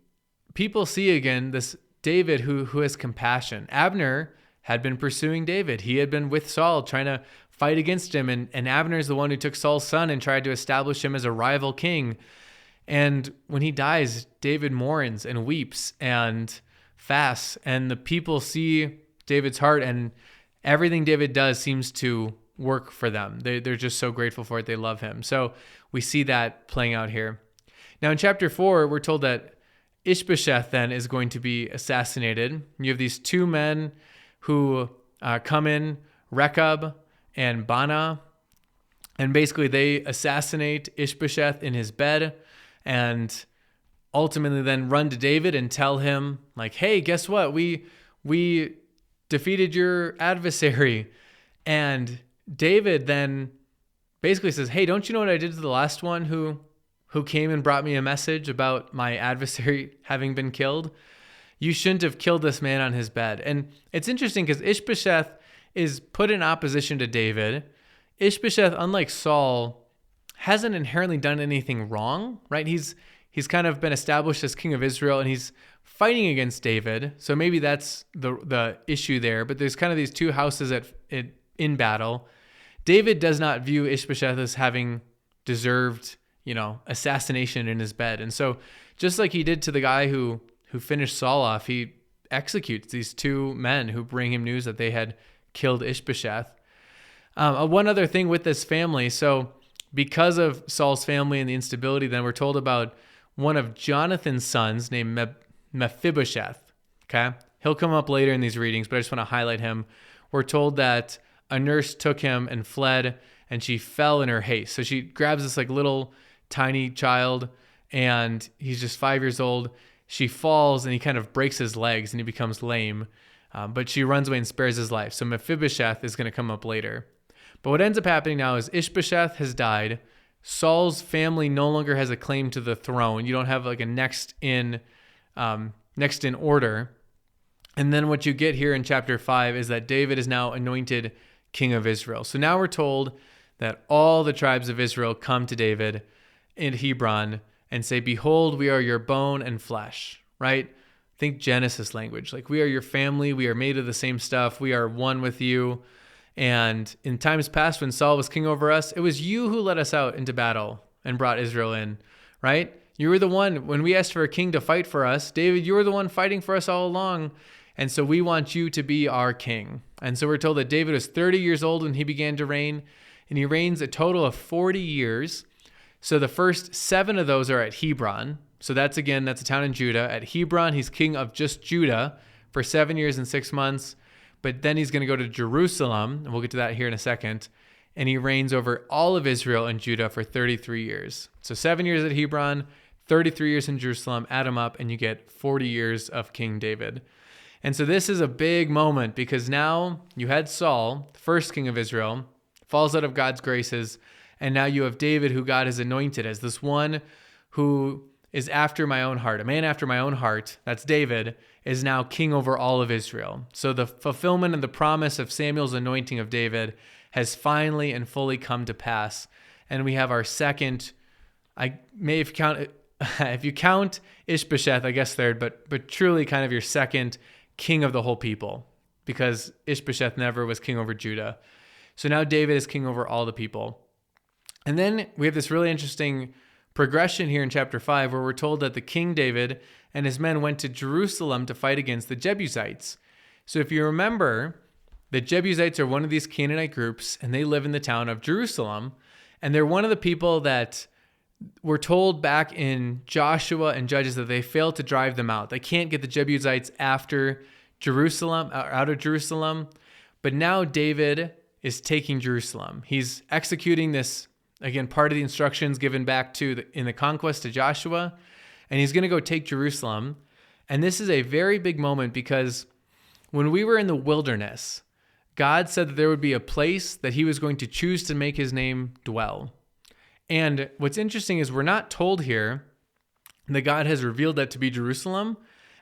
People see again this David who has compassion. Abner had been pursuing David. He had been with Saul trying to fight against him. And Abner is the one who took Saul's son and tried to establish him as a rival king. And when he dies, David mourns and weeps and fasts. And the people see David's heart, and everything David does seems to work for them. They're just so grateful for it. They love him. So we see that playing out here. Now in chapter 4, we're told that Ishbosheth then is going to be assassinated. You have these two men who come in, Rechab and Baanah, and basically they assassinate Ishbosheth in his bed, and ultimately then run to David and tell him, like, hey, guess what? We defeated your adversary. And David then basically says, hey, don't you know what I did to the last one who came and brought me a message about my adversary having been killed? You shouldn't have killed this man on his bed. And it's interesting because Ishbosheth is put in opposition to David. Ishbosheth, unlike Saul, hasn't inherently done anything wrong, right? He's kind of been established as king of Israel, and he's fighting against David. So maybe that's the issue there. But there's kind of these two houses in battle. David does not view Ishbosheth as having deserved, assassination in his bed. And so just like he did to the guy who finished Saul off, he executes these two men who bring him news that they had killed Ishbosheth. One other thing with this family. So because of Saul's family and the instability, then we're told about one of Jonathan's sons named Mephibosheth. Okay. He'll come up later in these readings, but I just want to highlight him. We're told that a nurse took him and fled, and she fell in her haste. So she grabs this like little tiny child, and he's just 5 years old. She falls and he kind of breaks his legs and he becomes lame. But she runs away and spares his life. So Mephibosheth is going to come up later. But what ends up happening now is Ishbosheth has died. Saul's family no longer has a claim to the throne. You don't have like a next in order. And then what you get here in chapter 5 is that David is now anointed king of Israel. So now we're told that all the tribes of Israel come to David in Hebron and say, behold, we are your bone and flesh, right? Think Genesis language. Like, we are your family. We are made of the same stuff. We are one with you. And in times past, when Saul was king over us, it was you who led us out into battle and brought Israel in, right? You were the one, when we asked for a king to fight for us, David, you were the one fighting for us all along. And so we want you to be our king. And so we're told that David was 30 years old when he began to reign, and he reigns a total of 40 years. So the first 7 of those are at Hebron. So that's a town in Judah. At Hebron, he's king of just Judah for 7 years and 6 months. But then he's going to go to Jerusalem, and we'll get to that here in a second. And he reigns over all of Israel and Judah for 33 years. So 7 years at Hebron, 33 years in Jerusalem, add them up, and you get 40 years of King David. And so this is a big moment, because now you had Saul, the first king of Israel, falls out of God's graces, and now you have David, who God has anointed as this one who is after my own heart. A man after my own heart, that's David, is now king over all of Israel. So the fulfillment and the promise of Samuel's anointing of David has finally and fully come to pass. And we have our second, if you count Ishbosheth, I guess third, but truly kind of your second king of the whole people, because Ishbosheth never was king over Judah. So now David is king over all the people. And then we have this really interesting progression here in chapter 5, where we're told that the King David and his men went to Jerusalem to fight against the Jebusites. So if you remember, the Jebusites are one of these Canaanite groups, and they live in the town of Jerusalem. And they're one of the people that we're told back in Joshua and Judges that they failed to drive them out. They can't get the Jebusites out of Jerusalem. But now David is taking Jerusalem. He's executing this, again, part of the instructions given back in the conquest to Joshua, and he's going to go take Jerusalem. And this is a very big moment, because when we were in the wilderness, God said that there would be a place that he was going to choose to make his name dwell. And what's interesting is we're not told here that God has revealed that to be Jerusalem,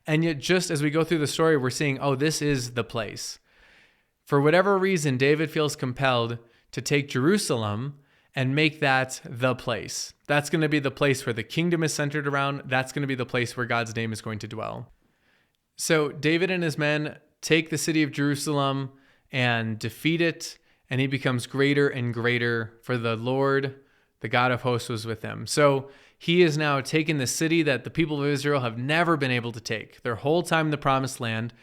and yet just as we go through the story, we're seeing, oh, this is the place. For whatever reason, David feels compelled to take Jerusalem and make that the place. That's going to be the place where the kingdom is centered around. That's going to be the place where God's name is going to dwell. So David and his men take the city of Jerusalem and defeat it, and he becomes greater and greater, for the Lord, the God of hosts, was with him. So he has now taken the city that the people of Israel have never been able to take their whole time in the promised land,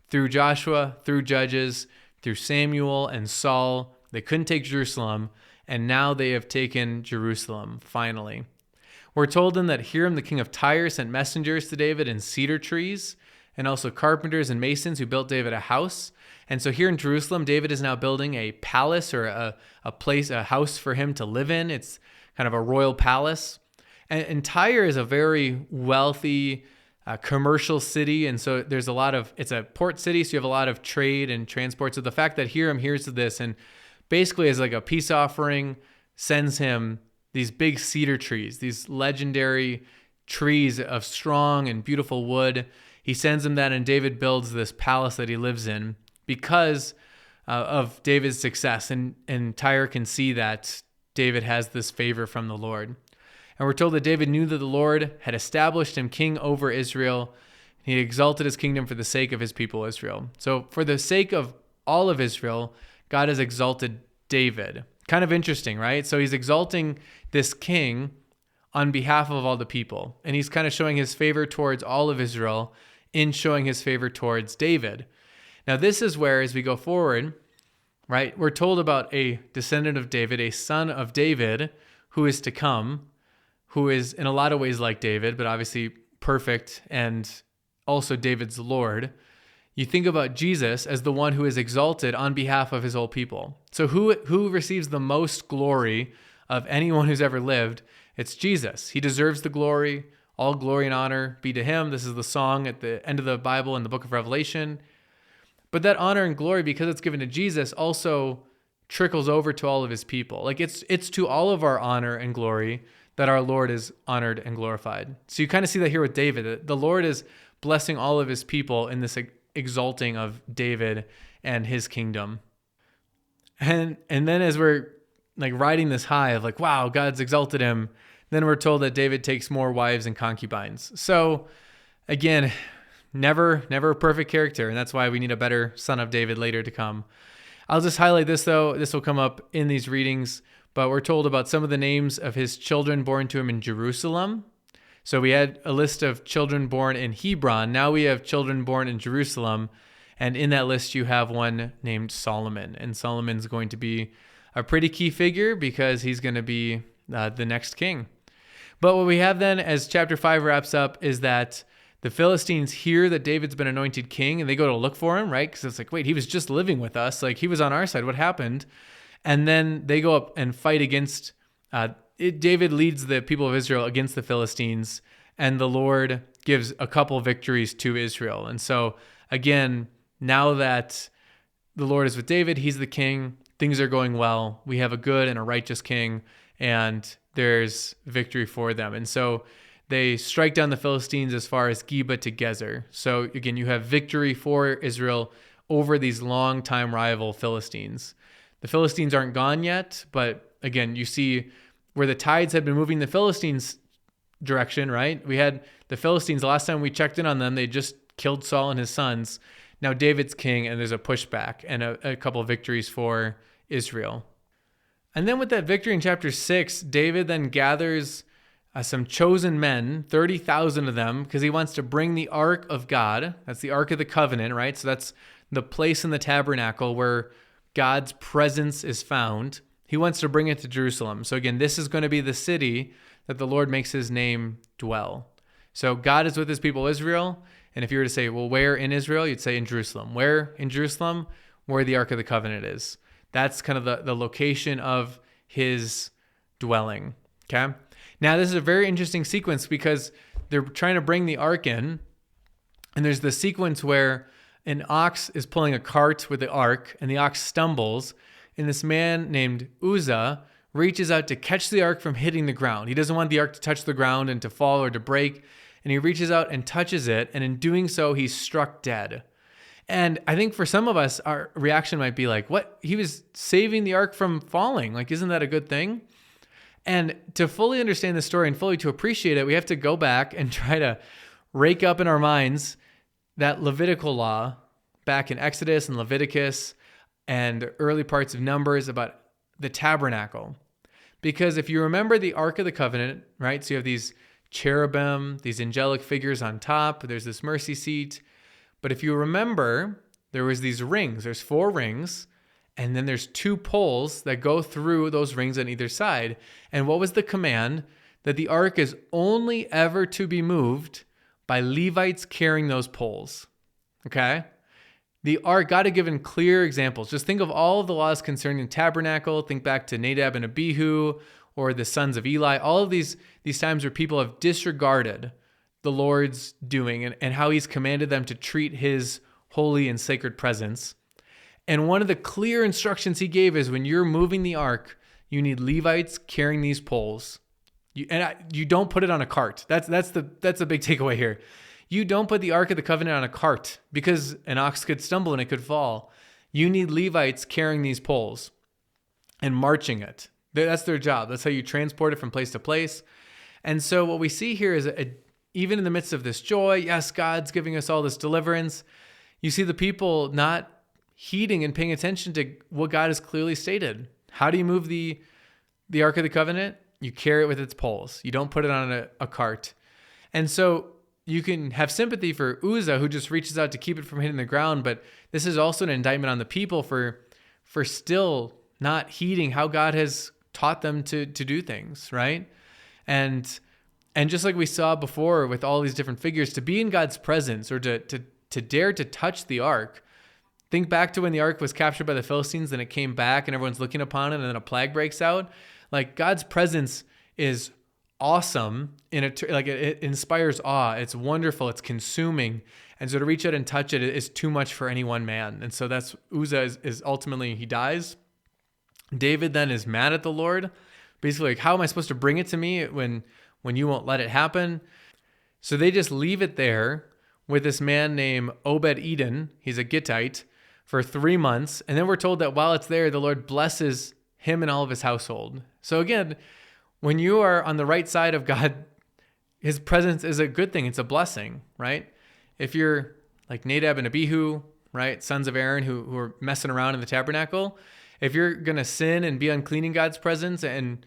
through Joshua, through Judges, through Samuel and Saul. They couldn't take Jerusalem, and now they have taken Jerusalem, finally. We're told then that Hiram, the king of Tyre, sent messengers to David in cedar trees, and also carpenters and masons who built David a house. And so here in Jerusalem, David is now building a palace, or a house for him to live in. It's kind of a royal palace. And Tyre is a very wealthy commercial city, and so it's a port city, so you have a lot of trade and transport. So the fact that Hiram hears of this, and basically as like a peace offering, sends him these big cedar trees, these legendary trees of strong and beautiful wood. He sends him that, and David builds this palace that he lives in because of David's success. And Tyre can see that David has this favor from the Lord. And we're told that David knew that the Lord had established him king over Israel. He exalted his kingdom for the sake of his people Israel. So for the sake of all of Israel, God has exalted David. Kind of interesting, right? So he's exalting this king on behalf of all the people. And he's kind of showing his favor towards all of Israel in showing his favor towards David. Now this is where, as we go forward, right, we're told about a descendant of David, a son of David, who is to come, who is in a lot of ways like David, but obviously perfect and also David's Lord. You think about Jesus as the one who is exalted on behalf of his whole people. So who receives the most glory of anyone who's ever lived? It's Jesus. He deserves the glory. All glory and honor be to him. This is the song at the end of the Bible in the book of Revelation. But that honor and glory, because it's given to Jesus, also trickles over to all of his people. Like it's to all of our honor and glory that our Lord is honored and glorified. So you kind of see that here with David. The Lord is blessing all of his people in this exalting of David and his kingdom. And then as we're like riding this high of like, wow, God's exalted him, then we're told that David takes more wives and concubines. So again, never a perfect character. And that's why we need a better son of David later to come. I'll just highlight this though. This will come up in these readings, but we're told about some of the names of his children born to him in Jerusalem. So we had a list of children born in Hebron. Now we have children born in Jerusalem. And in that list, you have one named Solomon. And Solomon's going to be a pretty key figure because he's going to be the next king. But what we have then as chapter 5 wraps up is that the Philistines hear that David's been anointed king and they go to look for him, right? Because it's like, wait, he was just living with us. Like he was on our side. What happened? And then they go up and fight against, David leads the people of Israel against the Philistines, and the Lord gives a couple victories to Israel. And so again, now that the Lord is with David, he's the king, things are going well. We have a good and a righteous king, and there's victory for them. And so they strike down the Philistines as far as Geba to Gezer. So again, you have victory for Israel over these long-time rival Philistines. The Philistines aren't gone yet, but again, you see where the tides had been moving the Philistines' direction, right? We had the Philistines, the last time we checked in on them, they just killed Saul and his sons. Now David's king, and there's a pushback and a couple of victories for Israel. And then with that victory in chapter 6, David then gathers some chosen men, 30,000 of them, because he wants to bring the Ark of God. That's the Ark of the Covenant, right? So that's the place in the tabernacle where God's presence is found. He wants to bring it to Jerusalem. So again, this is going to be the city that the Lord makes his name dwell. So God is with his people Israel. And if you were to say, well, where in Israel? You'd say in Jerusalem. Where in Jerusalem? Where the Ark of the Covenant is. That's kind of the location of his dwelling. Okay. Now, this is a very interesting sequence because they're trying to bring the Ark in. And there's the sequence where an ox is pulling a cart with the Ark, and the ox stumbles. And this man named Uzzah reaches out to catch the Ark from hitting the ground. He doesn't want the Ark to touch the ground and to fall or to break. And he reaches out and touches it. And in doing so, he's struck dead. And I think for some of us, our reaction might be like, what? He was saving the Ark from falling. Like, isn't that a good thing? And to fully understand the story and fully to appreciate it, we have to go back and try to rake up in our minds that Levitical law back in Exodus and Leviticus and early parts of Numbers about the tabernacle. Because if you remember the Ark of the Covenant, right? So you have these cherubim, these angelic figures on top. There's this mercy seat. But if you remember, there was these rings. There's 4 rings. And then there's 2 poles that go through those rings on either side. And what was the command? That the Ark is only ever to be moved by Levites carrying those poles. Okay? The Ark, God had given clear examples. Just think of all of the laws concerning the tabernacle. Think back to Nadab and Abihu or the sons of Eli. All of these times where people have disregarded the Lord's doing and how he's commanded them to treat his holy and sacred presence. And one of the clear instructions he gave is when you're moving the Ark, you need Levites carrying these poles. You don't put it on a cart. That's a big takeaway here. You don't put the Ark of the Covenant on a cart because an ox could stumble and it could fall. You need Levites carrying these poles and marching it. That's their job. That's how you transport it from place to place. And so what we see here is even in the midst of this joy, yes, God's giving us all this deliverance. You see the people not heeding and paying attention to what God has clearly stated. How do you move the Ark of the Covenant? You carry it with its poles. You don't put it on a cart. And so you can have sympathy for Uzzah, who just reaches out to keep it from hitting the ground, but this is also an indictment on the people for still not heeding how God has taught them to do things, right? And just like we saw before with all these different figures, to be in God's presence or to dare to touch the Ark. Think back to when the Ark was captured by the Philistines and it came back and everyone's looking upon it and then a plague breaks out. Like God's presence is awesome it inspires awe. It's wonderful. It's consuming. And so to reach out and touch it is too much for any one man. And so that's Uzzah is ultimately he dies. David then is mad at the Lord, basically like, how am I supposed to bring it to me when you won't let it happen? So they just leave it there with this man named Obed-Edom. He's a Gittite, for 3 months. And then we're told that while it's there, the Lord blesses him and all of his household. So again, when you are on the right side of God, his presence is a good thing. It's a blessing, right? If you're like Nadab and Abihu, right? Sons of Aaron who are messing around in the tabernacle. If you're going to sin and be unclean in God's presence and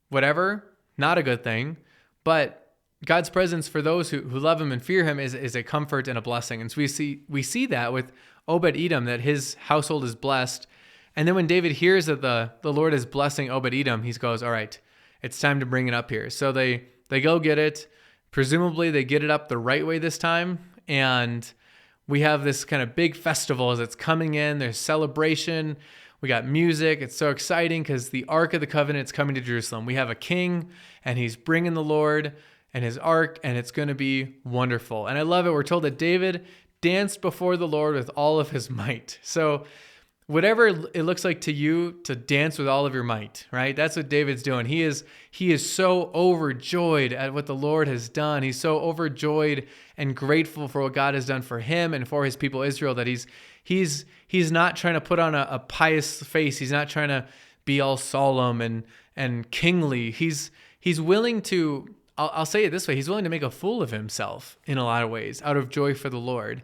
whatever, not a good thing. But God's presence for those who love him and fear him is a comfort and a blessing. And so we see that with Obed-Edom, that his household is blessed. And then when David hears that the Lord is blessing Obed-Edom, he goes, all right, it's time to bring it up here. So they go get it. Presumably they get it up the right way this time. And we have this kind of big festival as it's coming in. There's celebration. We got music. It's so exciting because the Ark of the Covenant is coming to Jerusalem. We have a king and he's bringing the Lord and his ark, and it's going to be wonderful. And I love it. We're told that David danced before the Lord with all of his might. So whatever it looks like to you to dance with all of your might, right? That's what David's doing. He is so overjoyed at what the Lord has done. He's so overjoyed and grateful for what God has done for him and for his people Israel that he's not trying to put on a pious face. He's not trying to be all solemn and kingly. He's willing to, I'll say it this way, he's willing to make a fool of himself in a lot of ways out of joy for the Lord.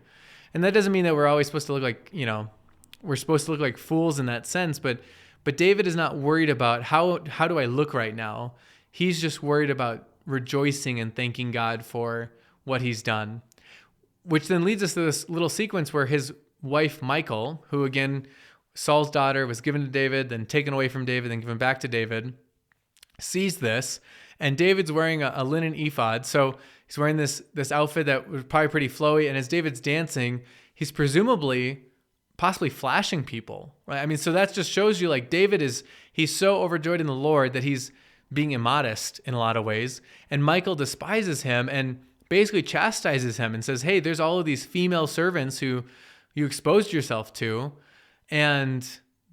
And that doesn't mean that we're always supposed to look like, we're supposed to look like fools in that sense, but David is not worried about how do I look right now. He's just worried about rejoicing and thanking God for what he's done, which then leads us to this little sequence where his wife, Michal, who again, Saul's daughter, was given to David, then taken away from David, then given back to David, sees this, and David's wearing a linen ephod. So he's wearing this outfit that was probably pretty flowy, and as David's dancing, he's possibly flashing people, right? I mean, so that just shows you like he's so overjoyed in the Lord that he's being immodest in a lot of ways. And Michal despises him and basically chastises him and says, hey, there's all of these female servants who you exposed yourself to. And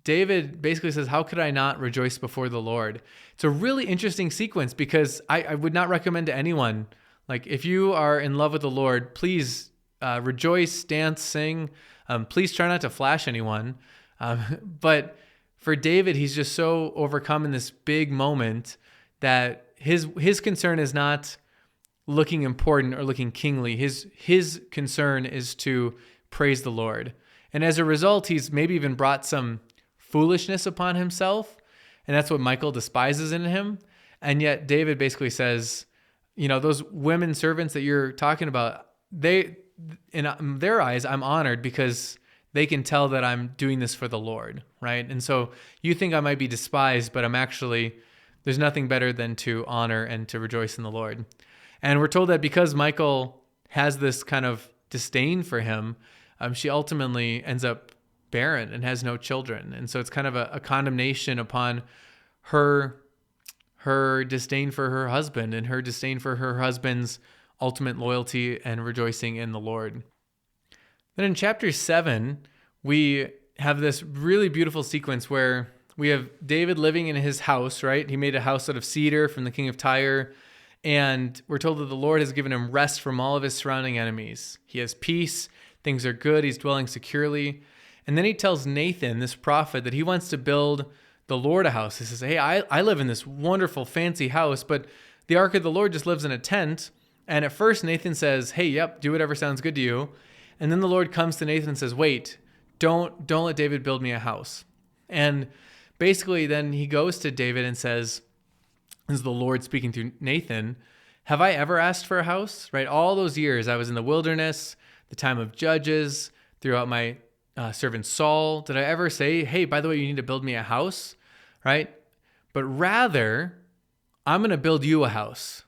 David basically says, how could I not rejoice before the Lord? It's a really interesting sequence because I would not recommend to anyone, like if you are in love with the Lord, please rejoice, dance, sing. Please try not to flash anyone. But for David, he's just so overcome in this big moment that his concern is not looking important or looking kingly. His concern is to praise the Lord. And as a result, he's maybe even brought some foolishness upon himself. And that's what Michal despises in him. And yet David basically says, those women servants that you're talking about, in their eyes, I'm honored because they can tell that I'm doing this for the Lord, right? And so you think I might be despised, but there's nothing better than to honor and to rejoice in the Lord. And we're told that because Michal has this kind of disdain for him, she ultimately ends up barren and has no children. And so it's kind of a condemnation upon her disdain for her husband and her disdain for her husband's ultimate loyalty and rejoicing in the Lord. Then in chapter 7, we have this really beautiful sequence where we have David living in his house, right? He made a house out of cedar from the king of Tyre. And we're told that the Lord has given him rest from all of his surrounding enemies. He has peace. Things are good. He's dwelling securely. And then he tells Nathan, this prophet, that he wants to build the Lord a house. He says, hey, I live in this wonderful, fancy house, but the ark of the Lord just lives in a tent. And at first Nathan says, hey, yep, do whatever sounds good to you. And then the Lord comes to Nathan and says, wait, don't let David build me a house. And basically then he goes to David and says, this is the Lord speaking through Nathan, have I ever asked for a house? Right? All those years I was in the wilderness, the time of judges, throughout my servant Saul, did I ever say, hey, by the way, you need to build me a house? Right? But rather, I'm going to build you a house.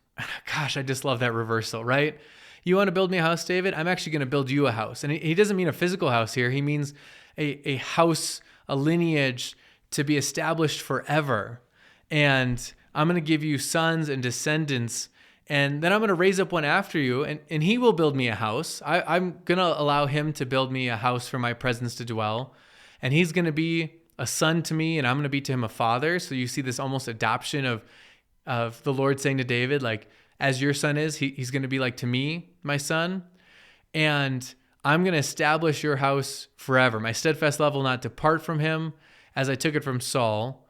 Gosh, I just love that reversal, right? You want to build me a house, David? I'm actually going to build you a house. And he doesn't mean a physical house here. He means a house, a lineage to be established forever. And I'm going to give you sons and descendants. And then I'm going to raise up one after you, and he will build me a house. I'm going to allow him to build me a house for my presence to dwell. And he's going to be a son to me and I'm going to be to him a father. So you see this almost adoption of the Lord saying to David, like, as your son is, he's going to be like to me, my son. And I'm going to establish your house forever. My steadfast love will not depart from him as I took it from Saul.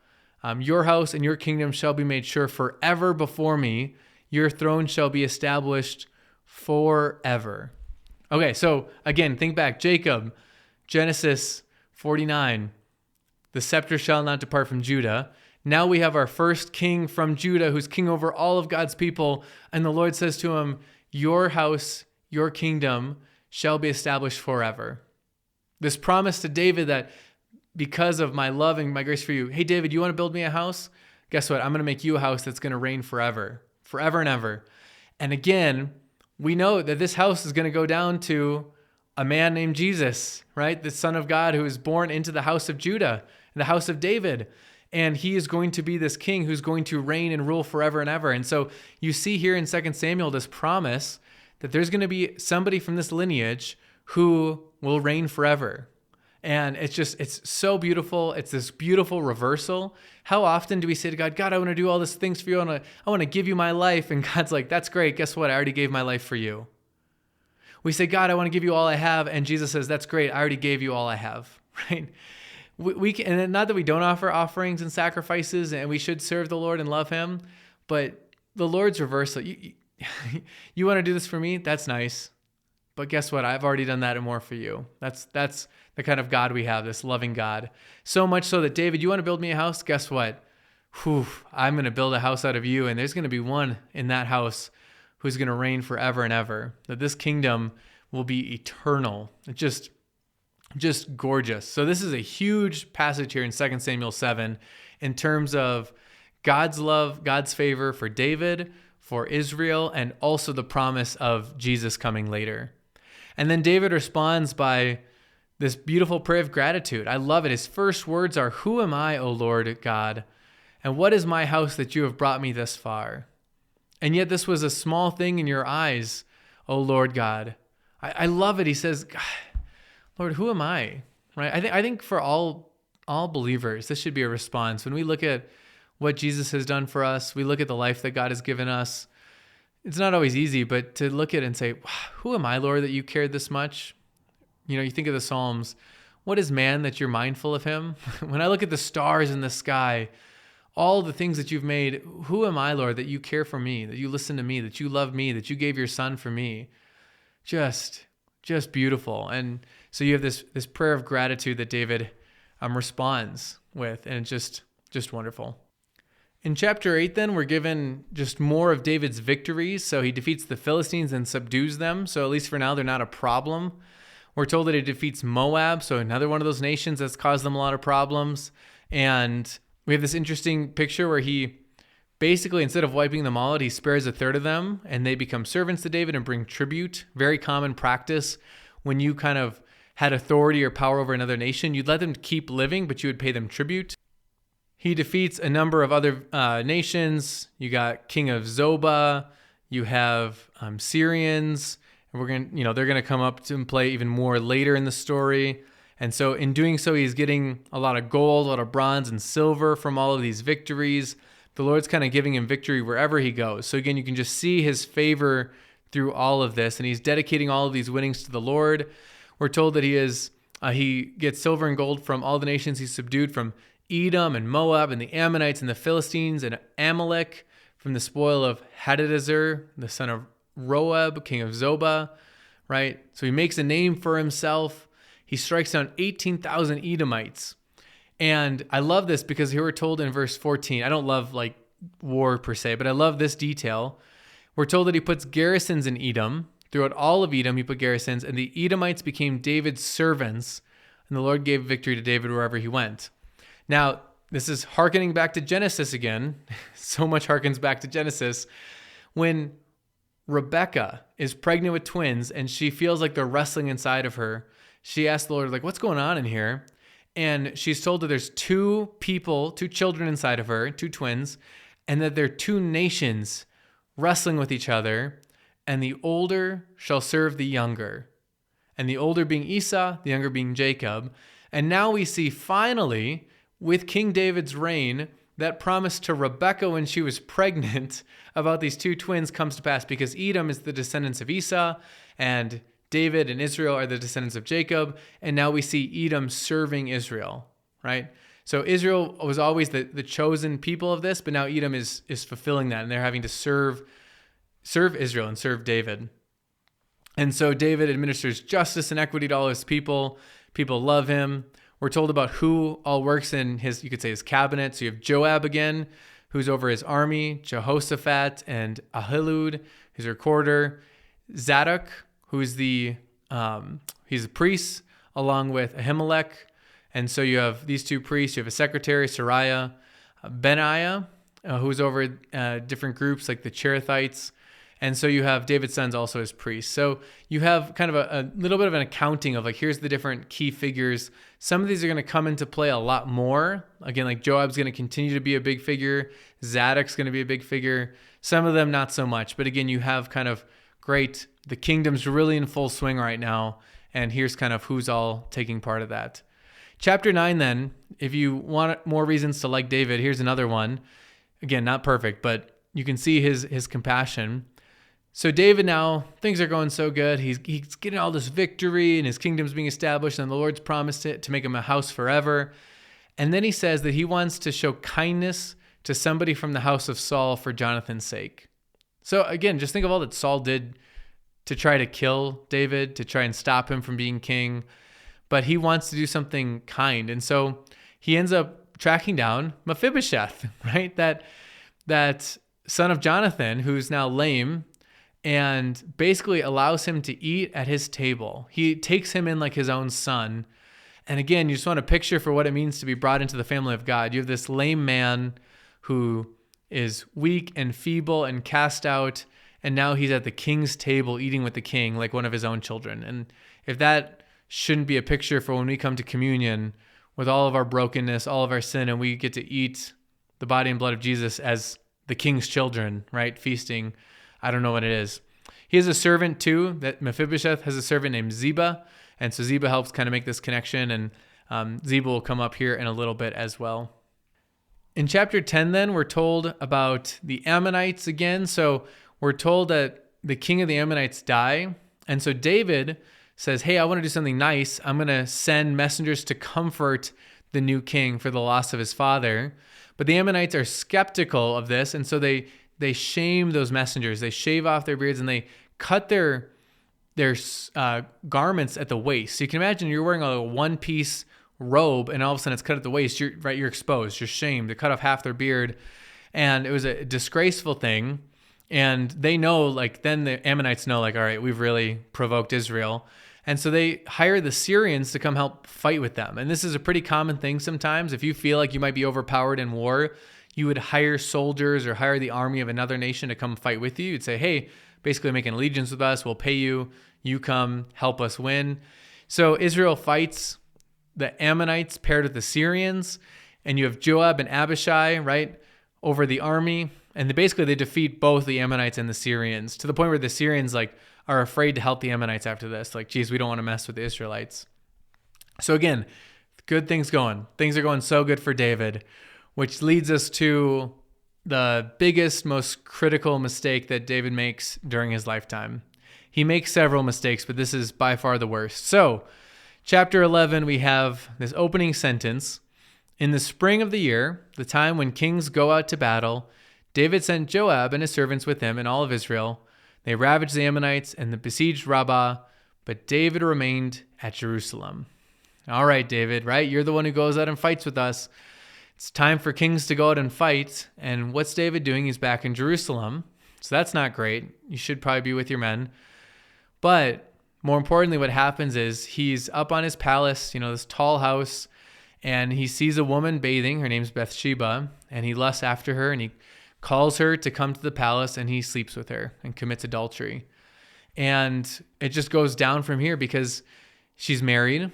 Your house and your kingdom shall be made sure forever before me. Your throne shall be established forever. Okay, so again, think back. Jacob, Genesis 49, the scepter shall not depart from Judah. Now we have our first king from Judah who's king over all of God's people. And the Lord says to him, your house, your kingdom shall be established forever. This promise to David that because of my love and my grace for you, hey, David, you want to build me a house? Guess what? I'm going to make you a house that's going to reign forever and ever. And again, we know that this house is going to go down to a man named Jesus, right? The Son of God who is born into the house of Judah, the house of David. And he is going to be this king who's going to reign and rule forever and ever. And so you see here in 2 Samuel this promise that there's going to be somebody from this lineage who will reign forever. And it's so beautiful. It's this beautiful reversal. How often do we say to God, God, I want to do all these things for you. I want to give you my life. And God's like, that's great. Guess what? I already gave my life for you. We say, God, I want to give you all I have. And Jesus says, that's great. I already gave you all I have, right? We can, and not that we don't offer offerings and sacrifices, and we should serve the Lord and love him, but the Lord's reversal. You want to do this for me? That's nice. But guess what? I've already done that and more for you. That's the kind of God we have, this loving God. So much so that, David, you want to build me a house? Guess what? I'm going to build a house out of you, and there's going to be one in that house who's going to reign forever and ever. That this kingdom will be eternal. It's just gorgeous. So this is a huge passage here in 2 Samuel 7 in terms of God's love, God's favor for David, for Israel, and also the promise of Jesus coming later. And then David responds by this beautiful prayer of gratitude. I love it. His first words are, who am I, O Lord God? And what is my house that you have brought me this far? And yet this was a small thing in your eyes, O Lord God. I love it. He says, Lord, who am I? Right? I think for all believers, this should be a response. When we look at what Jesus has done for us, we look at the life that God has given us. It's not always easy, but to look at it and say, wow, who am I, Lord, that you cared this much? You know, you think of the Psalms. What is man that you're mindful of him? When I look at the stars in the sky, all the things that you've made, who am I, Lord, that you care for me, that you listen to me, that you love me, that you gave your son for me? Just beautiful. And so you have this prayer of gratitude that David responds with, and it's just wonderful. In chapter 8, then, we're given just more of David's victories. So he defeats the Philistines and subdues them. So at least for now, they're not a problem. We're told that he defeats Moab, so another one of those nations that's caused them a lot of problems. And we have this interesting picture where he basically, instead of wiping them all out, he spares a third of them, and they become servants to David and bring tribute. Very common practice when you kind of had authority or power over another nation. You'd let them keep living, but you would pay them tribute. He defeats a number of other nations. You got king of Zobah. You have Syrians. And they're gonna come up to play even more later in the story. And so in doing so, he's getting a lot of gold, a lot of bronze and silver from all of these victories. The Lord's kind of giving him victory wherever he goes. So again, you can just see his favor through all of this, and he's dedicating all of these winnings to the Lord. We're told that he gets silver and gold from all the nations he's subdued, from Edom and Moab and the Ammonites and the Philistines and Amalek, from the spoil of Hadadezer, the son of Roab, king of Zobah, right? So he makes a name for himself. He strikes down 18,000 Edomites. And I love this because here we're told in verse 14, I don't love like war per se, but I love this detail. We're told that he puts garrisons in Edom. Throughout all of Edom, he put garrisons, and the Edomites became David's servants, and the Lord gave victory to David wherever he went. Now, this is hearkening back to Genesis again. So much harkens back to Genesis. When Rebecca is pregnant with twins and she feels like they're wrestling inside of her, she asks the Lord, like, what's going on in here? And she's told that there's two children inside of her, two twins, and that they're two nations wrestling with each other, and the older shall serve the younger. And the older being Esau, the younger being Jacob. And now we see finally, with King David's reign, that promise to Rebekah when she was pregnant about these two twins comes to pass, because Edom is the descendants of Esau, and David and Israel are the descendants of Jacob. And now we see Edom serving Israel, right? So Israel was always the chosen people of this, but now Edom is fulfilling that, and they're having to serve Israel and serve David. And so David administers justice and equity to all his people. People love him. We're told about who all works in his, you could say, his cabinet. So you have Joab again, who's over his army, Jehoshaphat and Ahilud, who's a recorder, Zadok, who's he's a priest, along with Ahimelech. And so you have these two priests. You have a secretary, Sariah, Benaiah, who's over different groups like the Cherethites. And so you have David's sons also as priests. So you have kind of a little bit of an accounting of like, here's the different key figures. Some of these are going to come into play a lot more. Again, like Joab's going to continue to be a big figure. Zadok's going to be a big figure. Some of them not so much. But again, you have kind of great, the kingdom's really in full swing right now. And here's kind of who's all taking part of that. Chapter 9 then, if you want more reasons to like David, here's another one. Again, not perfect, but you can see his compassion. So David now, things are going so good. He's getting all this victory and his kingdom's being established, and the Lord's promised it to make him a house forever. And then he says that he wants to show kindness to somebody from the house of Saul for Jonathan's sake. So again, just think of all that Saul did to try to kill David, to try and stop him from being king. But he wants to do something kind. And so he ends up tracking down Mephibosheth, right? That son of Jonathan, who's now lame, and basically allows him to eat at his table. He takes him in like his own son. And again, you just want to picture for what it means to be brought into the family of God. You have this lame man who is weak and feeble and cast out, and now he's at the king's table eating with the king like one of his own children. And if that shouldn't be a picture for when we come to communion with all of our brokenness, all of our sin, and we get to eat the body and blood of Jesus as the king's children, right? Feasting. I don't know what it is. He has a servant too, that Mephibosheth has a servant named Ziba. And so Ziba helps kind of make this connection, and Ziba will come up here in a little bit as well. In chapter 10 then, we're told about the Ammonites again. So we're told that the king of the Ammonites die. And so David says, hey, I want to do something nice. I'm going to send messengers to comfort the new king for the loss of his father. But the Ammonites are skeptical of this, and so they shame those messengers. They shave off their beards and they cut their garments at the waist. So you can imagine you're wearing a one-piece robe, and all of a sudden it's cut at the waist. You're exposed. You're shamed. They cut off half their beard, and it was a disgraceful thing. And they know, like, then the Ammonites know, like, all right, we've really provoked Israel. And so they hire the Syrians to come help fight with them. And this is a pretty common thing sometimes. If you feel like you might be overpowered in war, you would hire soldiers or hire the army of another nation to come fight with you. You'd say, hey, basically make an allegiance with us. We'll pay you. You come help us win. So Israel fights the Ammonites paired with the Syrians, and you have Joab and Abishai, right, over the army. And basically they defeat both the Ammonites and the Syrians, to the point where the Syrians like are afraid to help the Ammonites after this. Like, geez, we don't want to mess with the Israelites. So again, good things going. Things are going so good for David, which leads us to the biggest, most critical mistake that David makes during his lifetime. He makes several mistakes, but this is by far the worst. So, chapter 11, we have this opening sentence. In the spring of the year, the time when kings go out to battle, David sent Joab and his servants with him and all of Israel. They ravaged the Ammonites and besieged Rabbah, but David remained at Jerusalem. All right, David, right? You're the one who goes out and fights with us. It's time for kings to go out and fight. And what's David doing? He's back in Jerusalem. So that's not great. You should probably be with your men. But more importantly, what happens is he's up on his palace, this tall house, and he sees a woman bathing. Her name's Bathsheba, and he lusts after her, and he calls her to come to the palace, and he sleeps with her and commits adultery. And it just goes down from here because she's married.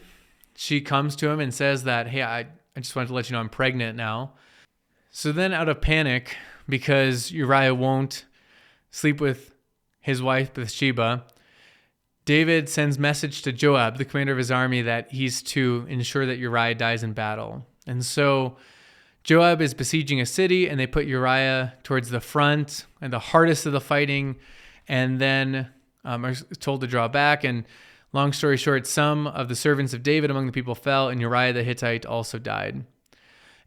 She comes to him and says that, hey, I just wanted to let you know I'm pregnant now. So then out of panic, because Uriah won't sleep with his wife Bathsheba, David sends message to Joab, the commander of his army, that he's to ensure that Uriah dies in battle. And so Joab is besieging a city, and they put Uriah towards the front and the hardest of the fighting, and then are told to draw back. And long story short, some of the servants of David among the people fell, and Uriah the Hittite also died.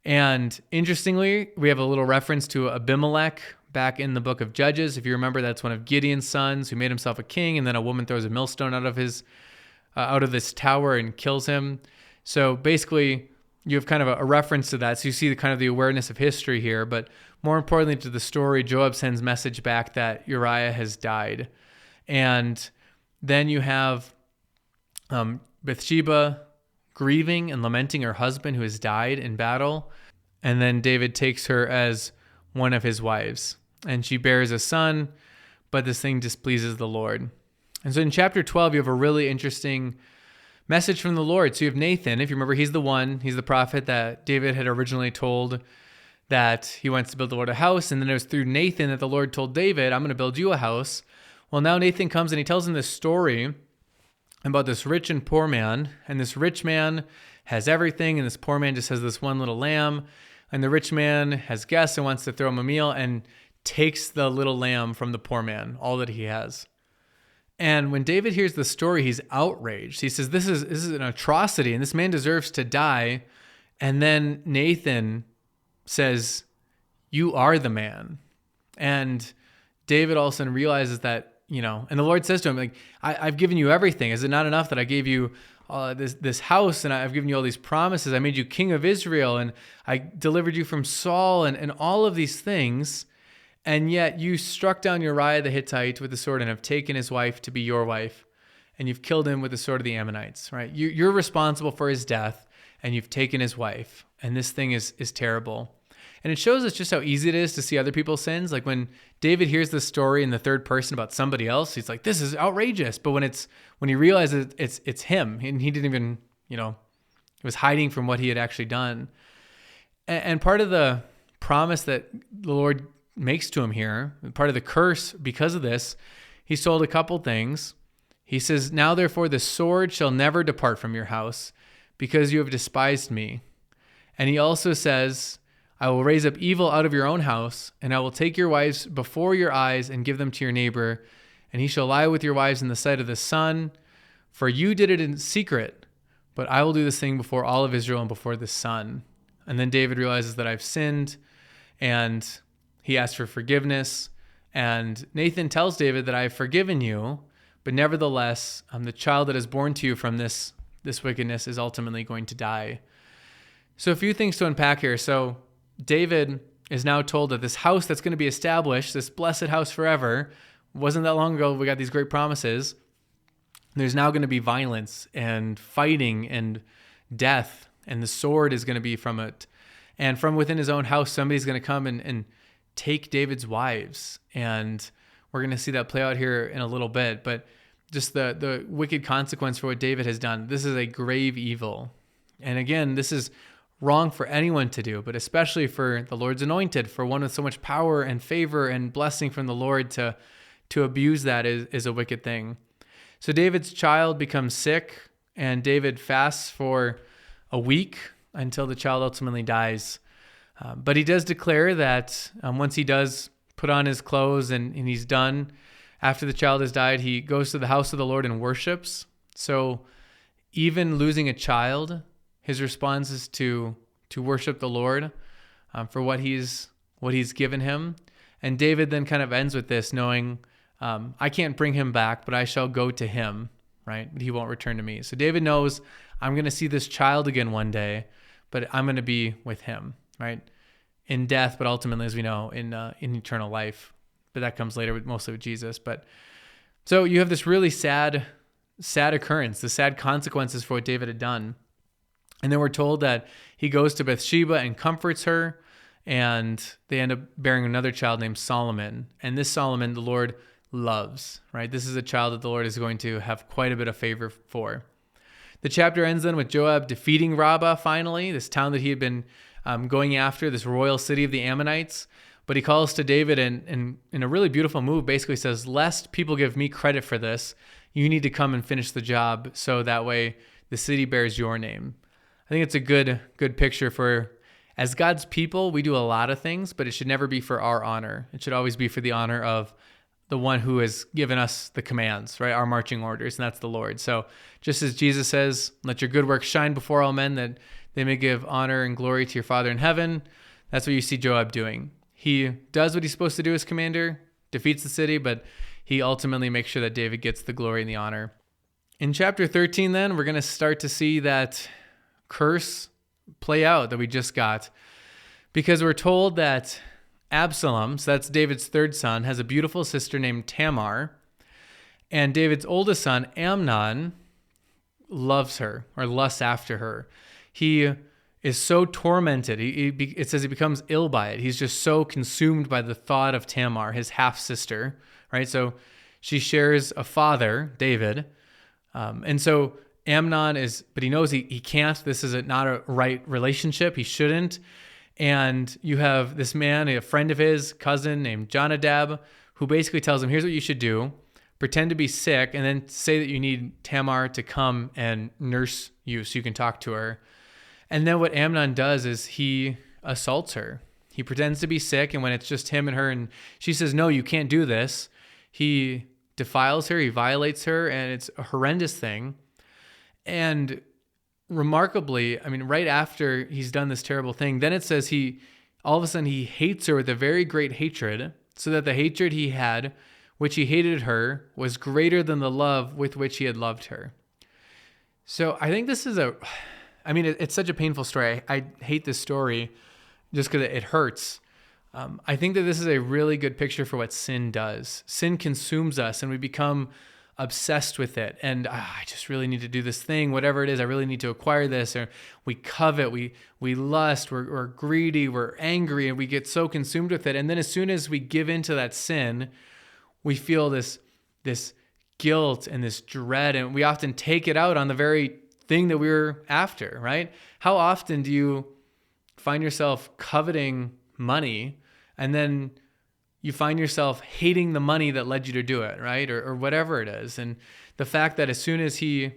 And interestingly, we have a little reference to Abimelech back in the book of Judges. If you remember, that's one of Gideon's sons who made himself a king, and then a woman throws a millstone out of this tower and kills him. So basically, you have kind of a reference to that. So you see the awareness of history here. But more importantly to the story, Joab sends message back that Uriah has died. And then you have Bathsheba grieving and lamenting her husband who has died in battle. And then David takes her as one of his wives. And she bears a son, but this thing displeases the Lord. And so in chapter 12, you have a really interesting message from the Lord. So you have Nathan. If you remember, he's the prophet that David had originally told that he wants to build the Lord a house. And then it was through Nathan that the Lord told David, I'm going to build you a house. Well, now Nathan comes and he tells him this story about this rich and poor man. And this rich man has everything, and this poor man just has this one little lamb. And the rich man has guests and wants to throw him a meal and takes the little lamb from the poor man, all that he has. And when David hears the story, he's outraged. He says, this is an atrocity, and this man deserves to die. And then Nathan says, you are the man. And David all of a sudden realizes that, and the Lord says to him, like, I've given you everything. Is it not enough that I gave you this house, and I've given you all these promises? I made you king of Israel, and I delivered you from Saul, and all of these things. And yet you struck down Uriah the Hittite with the sword and have taken his wife to be your wife, and you've killed him with the sword of the Ammonites, right? You're responsible for his death, and you've taken his wife, and this thing is terrible. And it shows us just how easy it is to see other people's sins. Like when David hears this story in the third person about somebody else, he's like, this is outrageous. But when he realizes it's him, and he didn't even, he was hiding from what he had actually done. And part of the promise that the Lord makes to him here, part of the curse because of this, he's told a couple things. He says, now therefore the sword shall never depart from your house, because you have despised me. And he also says, I will raise up evil out of your own house, and I will take your wives before your eyes and give them to your neighbor, and he shall lie with your wives in the sight of the sun. For you did it in secret, but I will do this thing before all of Israel and before the sun. And then David realizes that I've sinned, and he asks for forgiveness. And Nathan tells David that I have forgiven you, but nevertheless, the child that is born to you from this wickedness is ultimately going to die. So a few things to unpack here. So David is now told that this house that's going to be established, this blessed house forever, wasn't that long ago we got these great promises. There's now going to be violence and fighting and death, and the sword is going to be from it. And from within his own house, somebody's going to come and take David's wives. And we're going to see that play out here in a little bit. But just the wicked consequence for what David has done. This is a grave evil. And again, this is wrong for anyone to do, but especially for the Lord's anointed, for one with so much power and favor and blessing from the Lord to abuse that is a wicked thing. So David's child becomes sick, and David fasts for a week until the child ultimately dies. But he does declare that once he does put on his clothes and he's done, after the child has died, he goes to the house of the Lord and worships. So even losing a child, his response is to worship the Lord for what he's given him. And David then kind of ends with this, knowing, I can't bring him back, but I shall go to him, right? But he won't return to me. So David knows, I'm going to see this child again one day, but I'm going to be with him, right? In death, but ultimately, as we know, in eternal life. But that comes later, mostly with Jesus. But so you have this really sad occurrence, the sad consequences for what David had done. And then we're told that he goes to Bathsheba and comforts her, and they end up bearing another child named Solomon. And this Solomon, the Lord loves, right? This is a child that the Lord is going to have quite a bit of favor for. The chapter ends then with Joab defeating Rabbah finally, this town that he had been going after, this royal city of the Ammonites. But he calls to David and in a really beautiful move, basically says, lest people give me credit for this, you need to come and finish the job so that way the city bears your name. I think it's a good picture for, as God's people, we do a lot of things, but it should never be for our honor. It should always be for the honor of the one who has given us the commands, right? Our marching orders, and that's the Lord. So just as Jesus says, let your good works shine before all men, that they may give honor and glory to your Father in heaven. That's what you see Joab doing. He does what he's supposed to do as commander, defeats the city, but he ultimately makes sure that David gets the glory and the honor. In chapter 13, then, we're going to start to see that curse play out that we just got, because we're told that Absalom, so that's David's third son, has a beautiful sister named Tamar, and David's oldest son, Amnon, loves her or lusts after her. He is so tormented. It says he becomes ill by it. He's just so consumed by the thought of Tamar, his half-sister, right? So she shares a father, David. And so Amnon but he knows he can't. This is not a right relationship. He shouldn't. And you have this man, a friend of his, cousin named Jonadab, who basically tells him, here's what you should do. Pretend to be sick, and then say that you need Tamar to come and nurse you so you can talk to her. And then what Amnon does is he assaults her. He pretends to be sick, and when it's just him and her, and she says, no, you can't do this, he defiles her, he violates her, and it's a horrendous thing. And remarkably, I mean, right after he's done this terrible thing, then it says all of a sudden he hates her with a very great hatred, so that the hatred he had, which he hated her, was greater than the love with which he had loved her. So I think this is it's such a painful story. I hate this story just because it hurts. I think that this is a really good picture for what sin does. Sin consumes us, and we become obsessed with it. And I just really need to do this thing, whatever it is. I really need to acquire this. Or we covet, we lust, we're greedy, we're angry, and we get so consumed with it. And then as soon as we give into that sin, we feel this guilt and this dread, and we often take it out on the very thing that we were after, right? How often do you find yourself coveting money, and then you find yourself hating the money that led you to do it, right? Or whatever it is. And the fact that as soon as he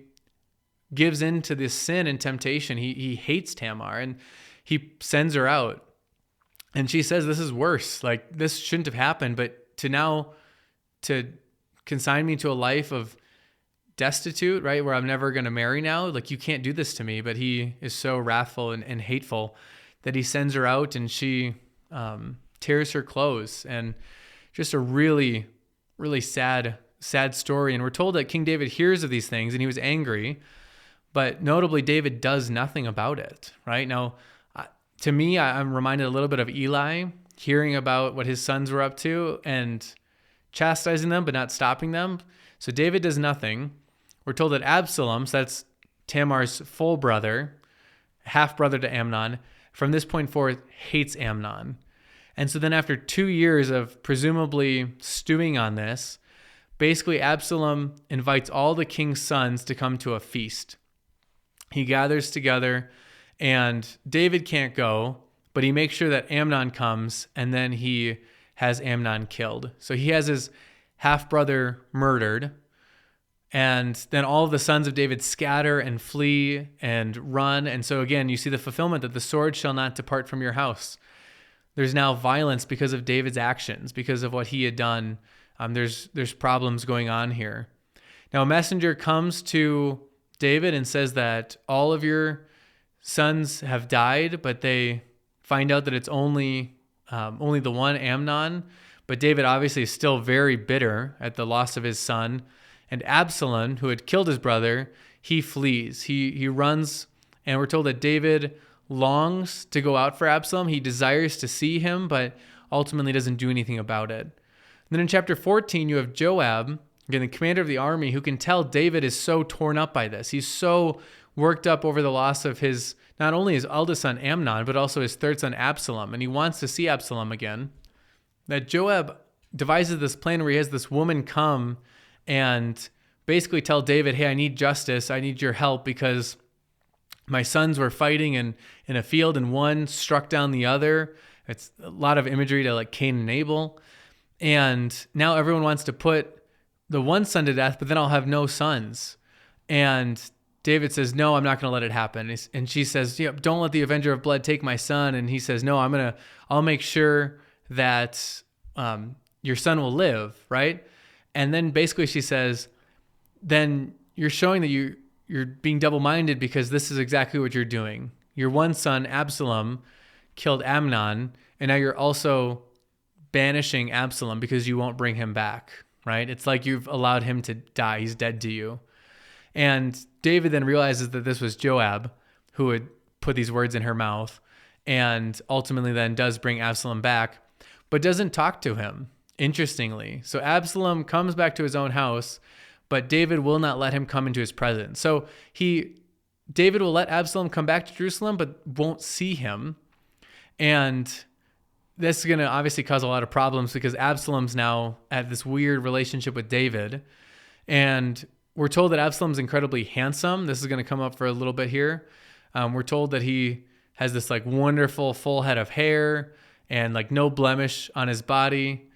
gives in to this sin and temptation, he hates Tamar, and he sends her out. And she says, this is worse. Like, this shouldn't have happened, but to consign me to a life of destitute, right, where I'm never going to marry now, like, you can't do this to me. But he is so wrathful and hateful that he sends her out, and she tears her clothes. And just a really, really sad story. And we're told that King David hears of these things, and he was angry, but notably David does nothing about it, right? Now, to me, I'm reminded a little bit of Eli, hearing about what his sons were up to and chastising them, but not stopping them. So David does nothing. We're told that Absalom, so that's Tamar's full brother, half brother to Amnon, from this point forth hates Amnon. And so then after 2 years of presumably stewing on this, basically Absalom invites all the king's sons to come to a feast. He gathers together, and David can't go, but he makes sure that Amnon comes, and then he has Amnon killed. So he has his half-brother murdered, and then all of the sons of David scatter and flee and run. And so again, you see the fulfillment that the sword shall not depart from your house. There's now violence because of David's actions, because of what he had done. There's problems going on here. Now a messenger comes to David and says that all of your sons have died, but they find out that it's only the one, Amnon. But David obviously is still very bitter at the loss of his son. And Absalom, who had killed his brother, he flees. He runs, and we're told that David longs to go out for Absalom. He desires to see him, but ultimately doesn't do anything about it. And then in chapter 14, you have Joab, again, the commander of the army, who can tell David is so torn up by this. He's so worked up over the loss of not only his eldest son Amnon, but also his third son Absalom. And he wants to see Absalom again. That Joab devises this plan where he has this woman come and basically tell David, hey, I need justice. I need your help because my sons were fighting in a field, and one struck down the other. It's a lot of imagery to like Cain and Abel. And now everyone wants to put the one son to death, but then I'll have no sons. And David says, no, I'm not going to let it happen. And she says, don't let the avenger of blood take my son. And he says, no, I'll make sure that your son will live, right? And then basically she says, then you're showing that you're being double-minded, because this is exactly what you're doing. Your one son, Absalom, killed Amnon, and now you're also banishing Absalom because you won't bring him back, right? It's like you've allowed him to die. He's dead to you. And David then realizes that this was Joab who had put these words in her mouth, and ultimately then does bring Absalom back, but doesn't talk to him, interestingly. So Absalom comes back to his own house, but David will not let him come into his presence. So David will let Absalom come back to Jerusalem, but won't see him. And this is going to obviously cause a lot of problems, because Absalom's now at this weird relationship with David. And we're told that Absalom's incredibly handsome. This is going to come up for a little bit here. We're told that he has this like wonderful full head of hair and like no blemish on his body.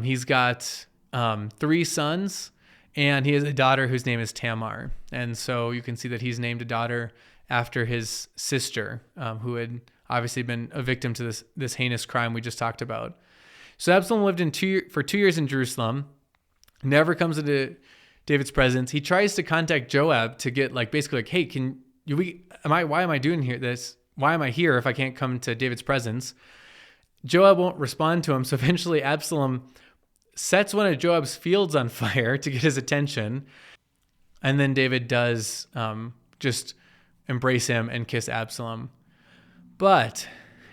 He's got 3 sons, and he has a daughter whose name is Tamar. And so you can see that he's named a daughter after his sister, who had obviously been a victim to this heinous crime we just talked about. So Absalom lived for 2 years in Jerusalem, never comes into David's presence. He tries to contact Joab to get basically hey, why am I doing this? Why am I here if I can't come to David's presence? Joab won't respond to him. So eventually Absalom sets one of Joab's fields on fire to get his attention. And then David does just embrace him and kiss Absalom. But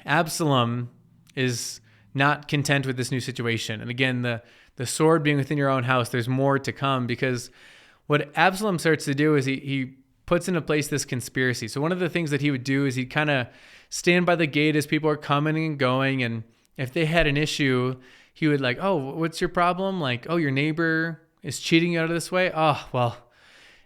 Absalom is not content with this new situation. And again, the sword being within your own house, there's more to come, because what Absalom starts to do is he puts into place this conspiracy. So one of the things that he would do is he'd kind of stand by the gate as people are coming and going. And if they had an issue, he would oh, what's your problem? Oh, your neighbor is cheating you out of this way. Oh, well,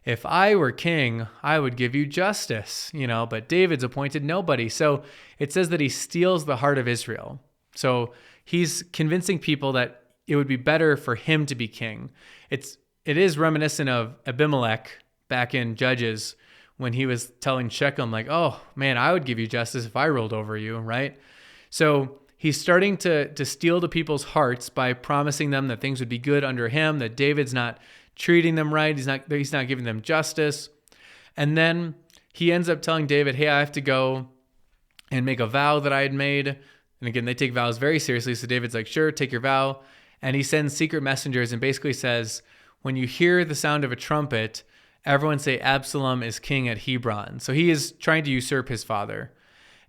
if I were king, I would give you justice, but David's appointed nobody. So it says that he steals the heart of Israel. So he's convincing people that it would be better for him to be king. It is reminiscent of Abimelech back in Judges, when he was telling Shechem, oh man, I would give you justice if I ruled over you, right? So he's starting to steal the people's hearts by promising them that things would be good under him, that David's not treating them right, he's not giving them justice. And then he ends up telling David, hey, I have to go and make a vow that I had made. And again, they take vows very seriously. So David's like, sure, take your vow. And he sends secret messengers and basically says, when you hear the sound of a trumpet, everyone say Absalom is king at Hebron. So he is trying to usurp his father.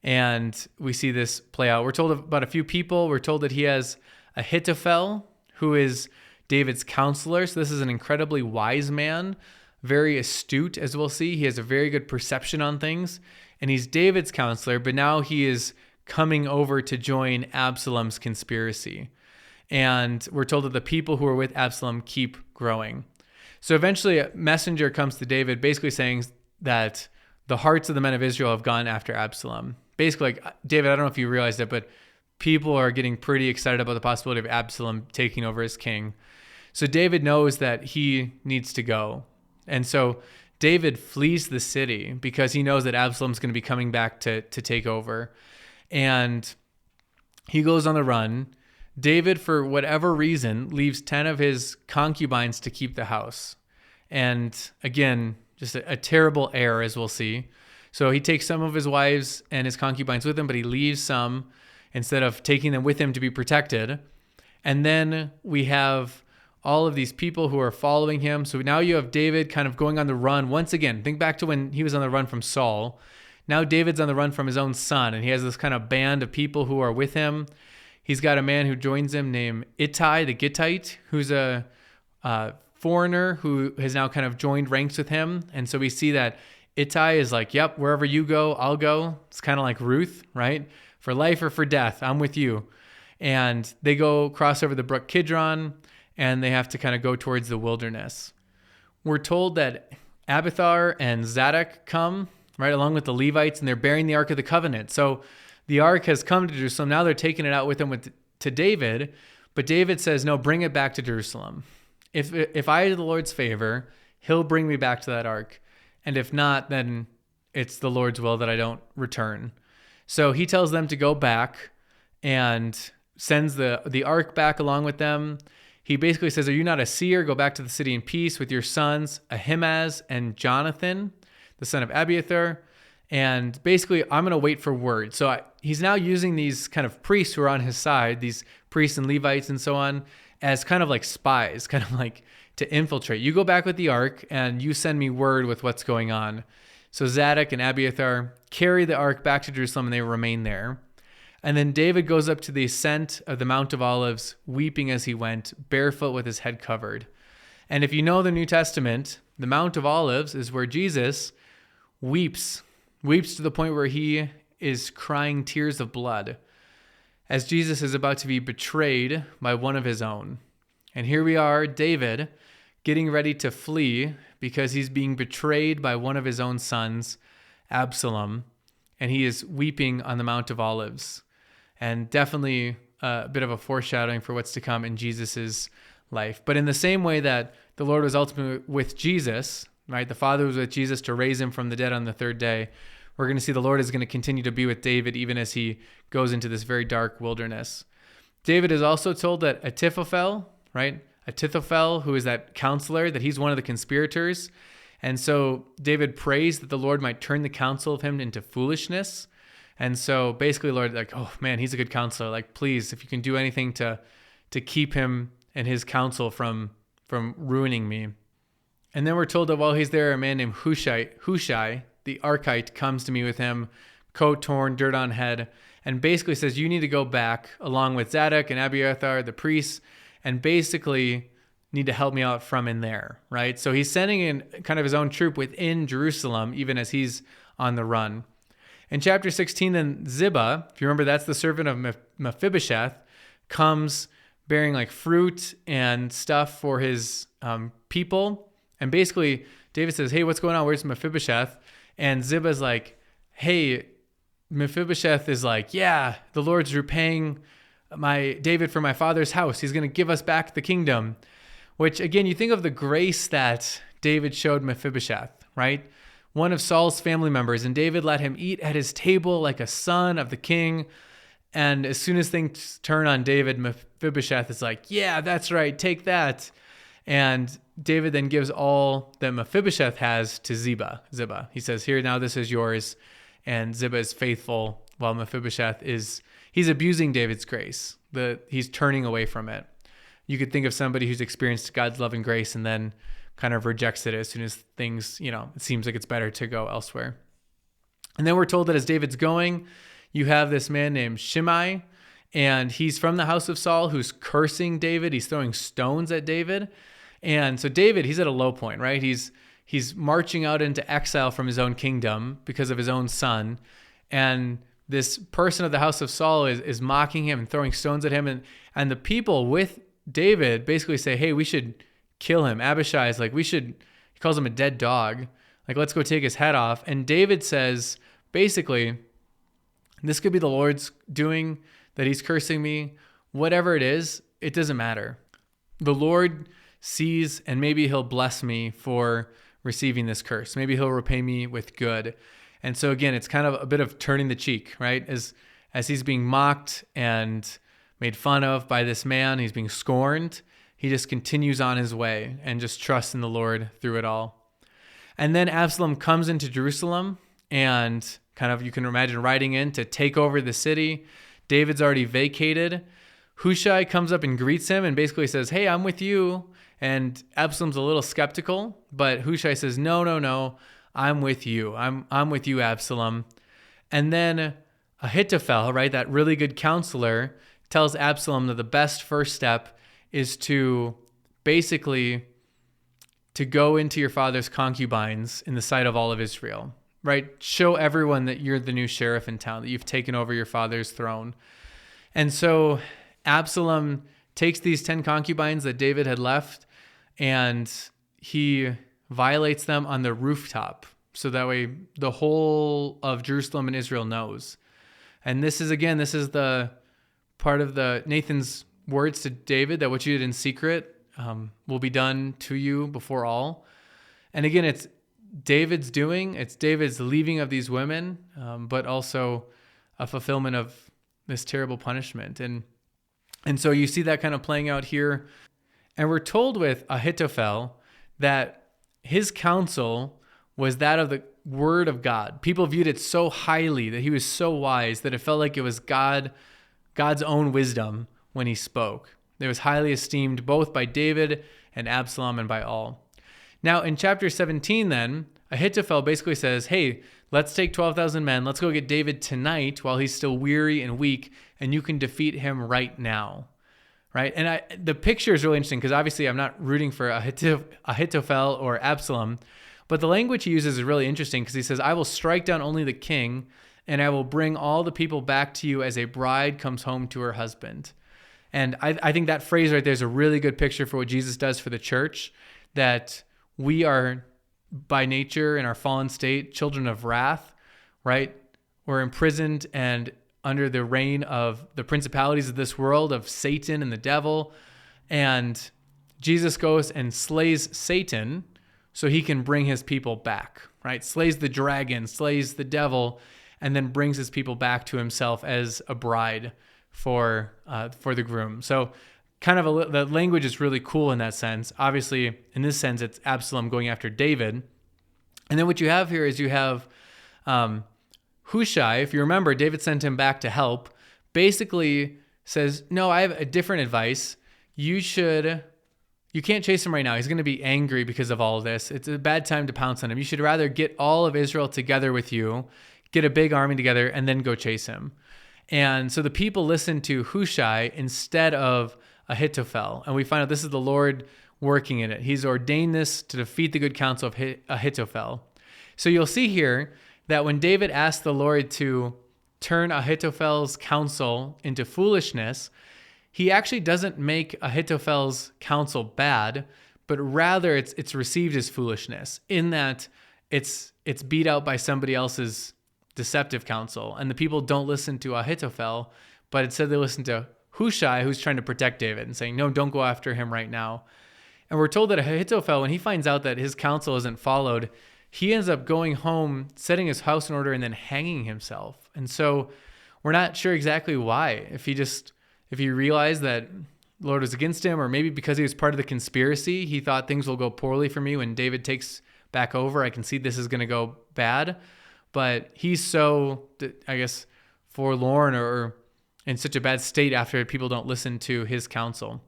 And we see this play out. We're told about a few people. We're told that he has Ahithophel, who is David's counselor. So this is an incredibly wise man, very astute, as we'll see. He has a very good perception on things. And he's David's counselor, but now he is coming over to join Absalom's conspiracy. And we're told that the people who are with Absalom keep growing. So eventually a messenger comes to David basically saying that the hearts of the men of Israel have gone after Absalom. Basically, David, I don't know if you realized it, but people are getting pretty excited about the possibility of Absalom taking over as king. So David knows that he needs to go. And so David flees the city because he knows that Absalom's going to be coming back to take over. And he goes on the run. David, for whatever reason, leaves 10 of his concubines to keep the house. And again, just a terrible error, as we'll see. So he takes some of his wives and his concubines with him, but he leaves some instead of taking them with him to be protected. And then we have all of these people who are following him. So now you have David kind of going on the run. Once again, think back to when he was on the run from Saul. Now David's on the run from his own son, and he has this kind of band of people who are with him. He's got a man who joins him named Ittai the Gittite, who's a foreigner who has now kind of joined ranks with him. And so we see that Ittai is like, yep, wherever you go, I'll go. It's kind of like Ruth, right? For life or for death, I'm with you. And they go cross over the brook Kidron, and they have to kind of go towards the wilderness. We're told that Abiathar and Zadok come, right, along with the Levites, and they're bearing the Ark of the Covenant. So the Ark has come to Jerusalem. Now they're taking it out with them to David, but David says, no, bring it back to Jerusalem. If I do the Lord's favor, he'll bring me back to that Ark. And if not, then it's the Lord's will that I don't return. So he tells them to go back and sends the ark back along with them. He basically says, are you not a seer? Go back to the city in peace with your sons, Ahimaaz and Jonathan, the son of Abiathar. And basically, I'm going to wait for word. So he's now using these kind of priests who are on his side, these priests and Levites and so on, as kind of like spies, kind of like to infiltrate. You go back with the ark and you send me word with what's going on. So Zadok and Abiathar carry the ark back to Jerusalem and they remain there. And then David goes up to the ascent of the Mount of Olives, weeping as he went, barefoot with his head covered. And if you know the New Testament, the Mount of Olives is where Jesus weeps to the point where he is crying tears of blood as Jesus is about to be betrayed by one of his own. And here we are, David, getting ready to flee because he's being betrayed by one of his own sons, Absalom, and he is weeping on the Mount of Olives. And definitely a bit of a foreshadowing for what's to come in Jesus's life. But in the same way that the Lord was ultimately with Jesus, right? The Father was with Jesus to raise him from the dead on the third day. We're going to see the Lord is going to continue to be with David even as he goes into this very dark wilderness. David is also told that Ahithophel, right? Ahithophel, who is that counselor, that he's one of the conspirators. And so David prays that the Lord might turn the counsel of him into foolishness. And so basically, Lord, like, oh man, he's a good counselor. Like, please, if you can do anything to keep him and his counsel from ruining me. And then we're told that while he's there, a man named Hushai, the Archite, comes to me with him, coat torn, dirt on head, and basically says, you need to go back along with Zadok and Abiathar, the priests, and basically need to help me out from in there, right? So he's sending in kind of his own troop within Jerusalem, even as he's on the run. In chapter 16, then Ziba, if you remember, that's the servant of Mephibosheth, comes bearing like fruit and stuff for his people. And basically, David says, hey, what's going on? Where's Mephibosheth? And Ziba's like, hey, Mephibosheth is like, yeah, the Lord's repaying my David for my father's house. He's going to give us back the kingdom. Which, again, you think of the grace that David showed Mephibosheth, right? One of Saul's family members, and David let him eat at his table like a son of the king. And as soon as things turn on David, Mephibosheth is like, yeah, that's right, take that. And David then gives all that Mephibosheth has to Ziba. He says, here, now this is yours. And Ziba is faithful while Mephibosheth he's abusing David's grace. He's turning away from it. You could think of somebody who's experienced God's love and grace and then kind of rejects it as soon as things, it seems like it's better to go elsewhere. And then we're told that as David's going, you have this man named Shimei, and he's from the house of Saul who's cursing David. He's throwing stones at David. And so David, he's at a low point, right? He's marching out into exile from his own kingdom because of his own son. And this person of the house of Saul is mocking him and throwing stones at him. And the people with David basically say, hey, we should kill him. Abishai is like, he calls him a dead dog. Like, let's go take his head off. And David says, basically, this could be the Lord's doing, that he's cursing me. Whatever it is, it doesn't matter. The Lord sees, and maybe he'll bless me for receiving this curse. Maybe he'll repay me with good. And so again, it's kind of a bit of turning the cheek, right? As he's being mocked and made fun of by this man, he's being scorned. He just continues on his way and just trusts in the Lord through it all. And then Absalom comes into Jerusalem and kind of, you can imagine, riding in to take over the city. David's already vacated. Hushai comes up and greets him and basically says, hey, I'm with you. And Absalom's a little skeptical, but Hushai says, no, I'm with you. I'm with you, Absalom. And then Ahithophel, right, that really good counselor, tells Absalom that the best first step is to basically to go into your father's concubines in the sight of all of Israel, right? Show everyone that you're the new sheriff in town, that you've taken over your father's throne. And so Absalom takes these 10 concubines that David had left and he violates them on the rooftop. So that way the whole of Jerusalem and Israel knows. And this is the part of Nathan's words to David, that what you did in secret will be done to you before all. And again, David's doing. It's David's leaving of these women, but also a fulfillment of this terrible punishment. And so you see that kind of playing out here. And we're told with Ahithophel that his counsel was that of the word of God. People viewed it so highly, that he was so wise, that it felt like it was God's own wisdom when he spoke. It was highly esteemed both by David and Absalom and by all. Now in chapter 17 then, Ahithophel basically says, hey, let's take 12,000 men. Let's go get David tonight while he's still weary and weak, and you can defeat him right now. Right? And the picture is really interesting because obviously I'm not rooting for Ahithophel or Absalom, but the language he uses is really interesting because he says, I will strike down only the king, and I will bring all the people back to you as a bride comes home to her husband. And I think that phrase right there is a really good picture for what Jesus does for the church, that we are by nature in our fallen state children of wrath, right? We're imprisoned and under the reign of the principalities of this world, of Satan and the devil. And Jesus goes and slays Satan so he can bring his people back, right? Slays the dragon, slays the devil, and then brings his people back to himself as a bride for the groom. So kind of the language is really cool in that sense. Obviously, in this sense, it's Absalom going after David. And then what you have here is you have Hushai. If you remember, David sent him back to help, basically says, no, I have a different advice. You can't chase him right now. He's going to be angry because of all of this. It's a bad time to pounce on him. You should rather get all of Israel together with you, get a big army together, and then go chase him. And so the people listen to Hushai instead of Ahithophel. And we find out this is the Lord working in it. He's ordained this to defeat the good counsel of Ahithophel. So you'll see here that when David asked the Lord to turn Ahithophel's counsel into foolishness, he actually doesn't make Ahithophel's counsel bad, but rather it's received as foolishness, in that it's beat out by somebody else's deceptive counsel. And the people don't listen to Ahithophel, but instead they listen to Hushai, who's trying to protect David and saying, no, don't go after him right now. And we're told that Ahithophel, when he finds out that his counsel isn't followed, he ends up going home, setting his house in order, and then hanging himself. And so we're not sure exactly why. If he realized that the Lord was against him, or maybe because he was part of the conspiracy, he thought things will go poorly for me when David takes back over. I can see this is going to go bad. But he's so, I guess, forlorn or in such a bad state after people don't listen to his counsel.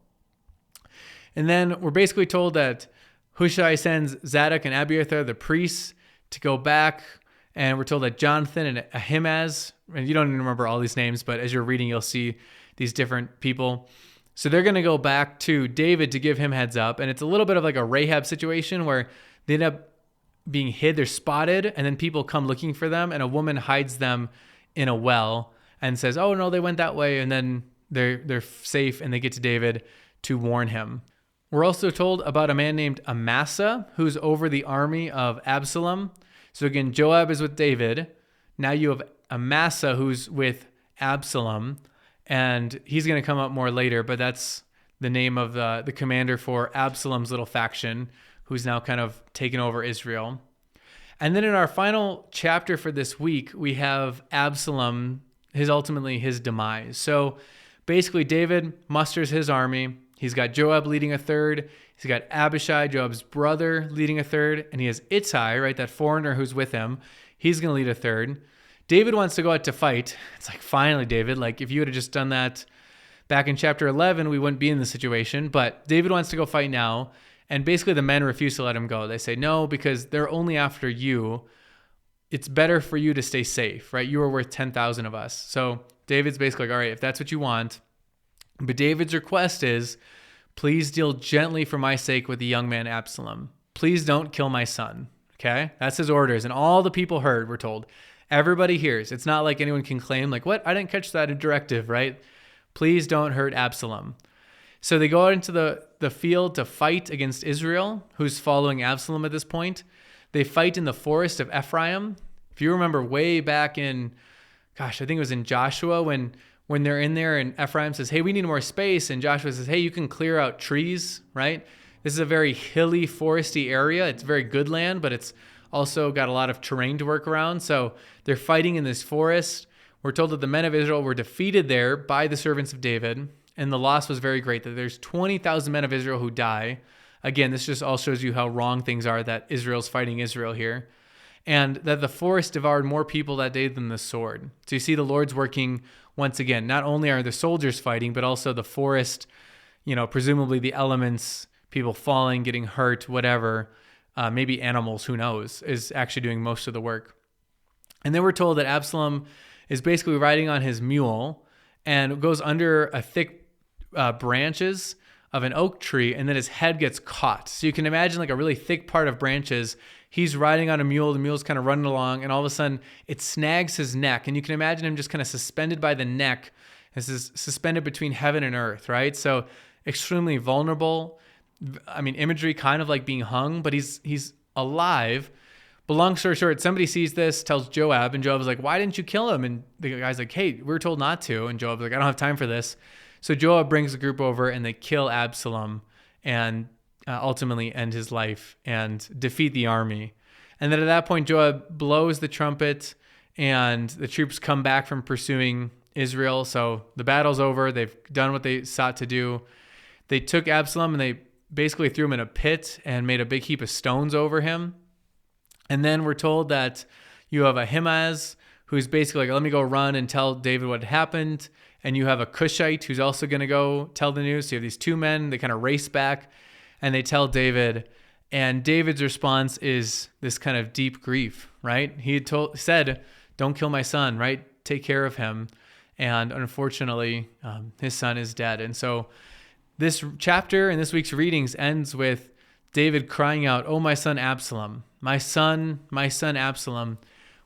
And then we're basically told that Hushai sends Zadok and Abiathar, the priests, to go back. And we're told that Jonathan and Ahimaaz, and you don't even remember all these names, but as you're reading, you'll see these different people. So they're going to go back to David to give him heads up. And it's a little bit of like a Rahab situation where they end up being hid, they're spotted, and then people come looking for them, and a woman hides them in a well and says, oh no, they went that way. And then they're safe, and they get to David to warn him. We're also told about a man named Amasa, who's over the army of Absalom. So again, Joab is with David. Now you have Amasa, who's with Absalom, and he's going to come up more later, but that's the name of the commander for Absalom's little faction, who's now kind of taken over Israel. And then in our final chapter for this week, we have Absalom, ultimately his demise. So basically David musters his army. He's got Joab leading a third. He's got Abishai, Joab's brother, leading a third. And he has Ittai, right, that foreigner who's with him. He's going to lead a third. David wants to go out to fight. It's like, finally, David, like if you would have just done that back in chapter 11, we wouldn't be in this situation. But David wants to go fight now. And basically the men refuse to let him go. They say, no, because they're only after you. It's better for you to stay safe, right? You are worth 10,000 of us. So David's basically like, all right, if that's what you want. But David's request is, please deal gently for my sake with the young man Absalom. Please don't kill my son. Okay? That's his orders. And all the people heard, we're told. Everybody hears. It's not like anyone can claim, like, what? I didn't catch that directive, right? Please don't hurt Absalom. So they go out into the field to fight against Israel, who's following Absalom at this point. They fight in the forest of Ephraim. If you remember way back in, I think it was in Joshua when they're in there and Ephraim says, hey, we need more space. And Joshua says, hey, you can clear out trees, right? This is a very hilly, foresty area. It's very good land, but it's also got a lot of terrain to work around. So they're fighting in this forest. We're told that the men of Israel were defeated there by the servants of David, and the loss was very great, that there's 20,000 men of Israel who die. Again, this just all shows you how wrong things are, that Israel's fighting Israel here. And that the forest devoured more people that day than the sword. So you see the Lord's working once again. Not only are the soldiers fighting, but also the forest, presumably the elements, people falling, getting hurt, whatever, maybe animals, who knows, is actually doing most of the work. And then we're told that Absalom is basically riding on his mule and goes under a thick branches of an oak tree, and then his head gets caught. So you can imagine like a really thick part of branches. He's riding on a mule, the mule's kind of running along, and all of a sudden it snags his neck. And you can imagine him just kind of suspended by the neck. This is suspended between heaven and earth, right? So extremely vulnerable. I mean, imagery kind of like being hung, but he's alive. But long story short, somebody sees this, tells Joab, and Joab's like, why didn't you kill him? And the guy's like, hey, we were told not to. And Joab's like, I don't have time for this. So Joab brings the group over and they kill Absalom and ultimately end his life and defeat the army. And then at that point, Joab blows the trumpet and the troops come back from pursuing Israel. So the battle's over. They've done what they sought to do. They took Absalom and they basically threw him in a pit and made a big heap of stones over him. And then we're told that you have Ahimaaz, who's basically like, let me go run and tell David what happened. And you have a Cushite who's also going to go tell the news. So you have these two men, they kind of race back and they tell David. And David's response is this kind of deep grief, right? He had said, don't kill my son, right? Take care of him. And unfortunately, his son is dead. And so this chapter in this week's readings ends with David crying out, oh, my son Absalom, my son Absalom,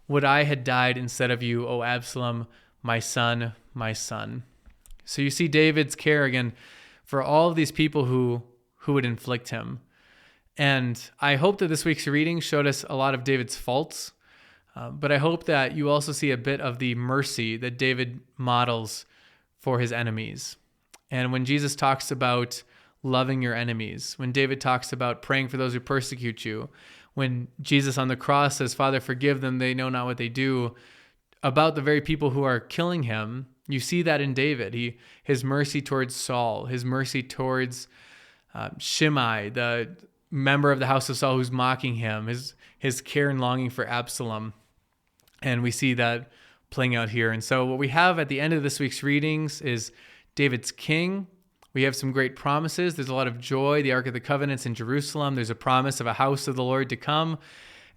would I had died instead of you, O Absalom, my son, my son. So you see David's care again for all of these people who would inflict him. And I hope that this week's reading showed us a lot of David's faults, but I hope that you also see a bit of the mercy that David models for his enemies. And when Jesus talks about loving your enemies, when David talks about praying for those who persecute you, when Jesus on the cross says, Father, forgive them, they know not what they do, about the very people who are killing him, you see that in David. His mercy towards Saul, his mercy towards Shimei, the member of the house of Saul who's mocking him, his care and longing for Absalom. And we see that playing out here. And so what we have at the end of this week's readings is David's king. We have some great promises. There's a lot of joy. The Ark of the Covenant's in Jerusalem. There's a promise of a house of the Lord to come.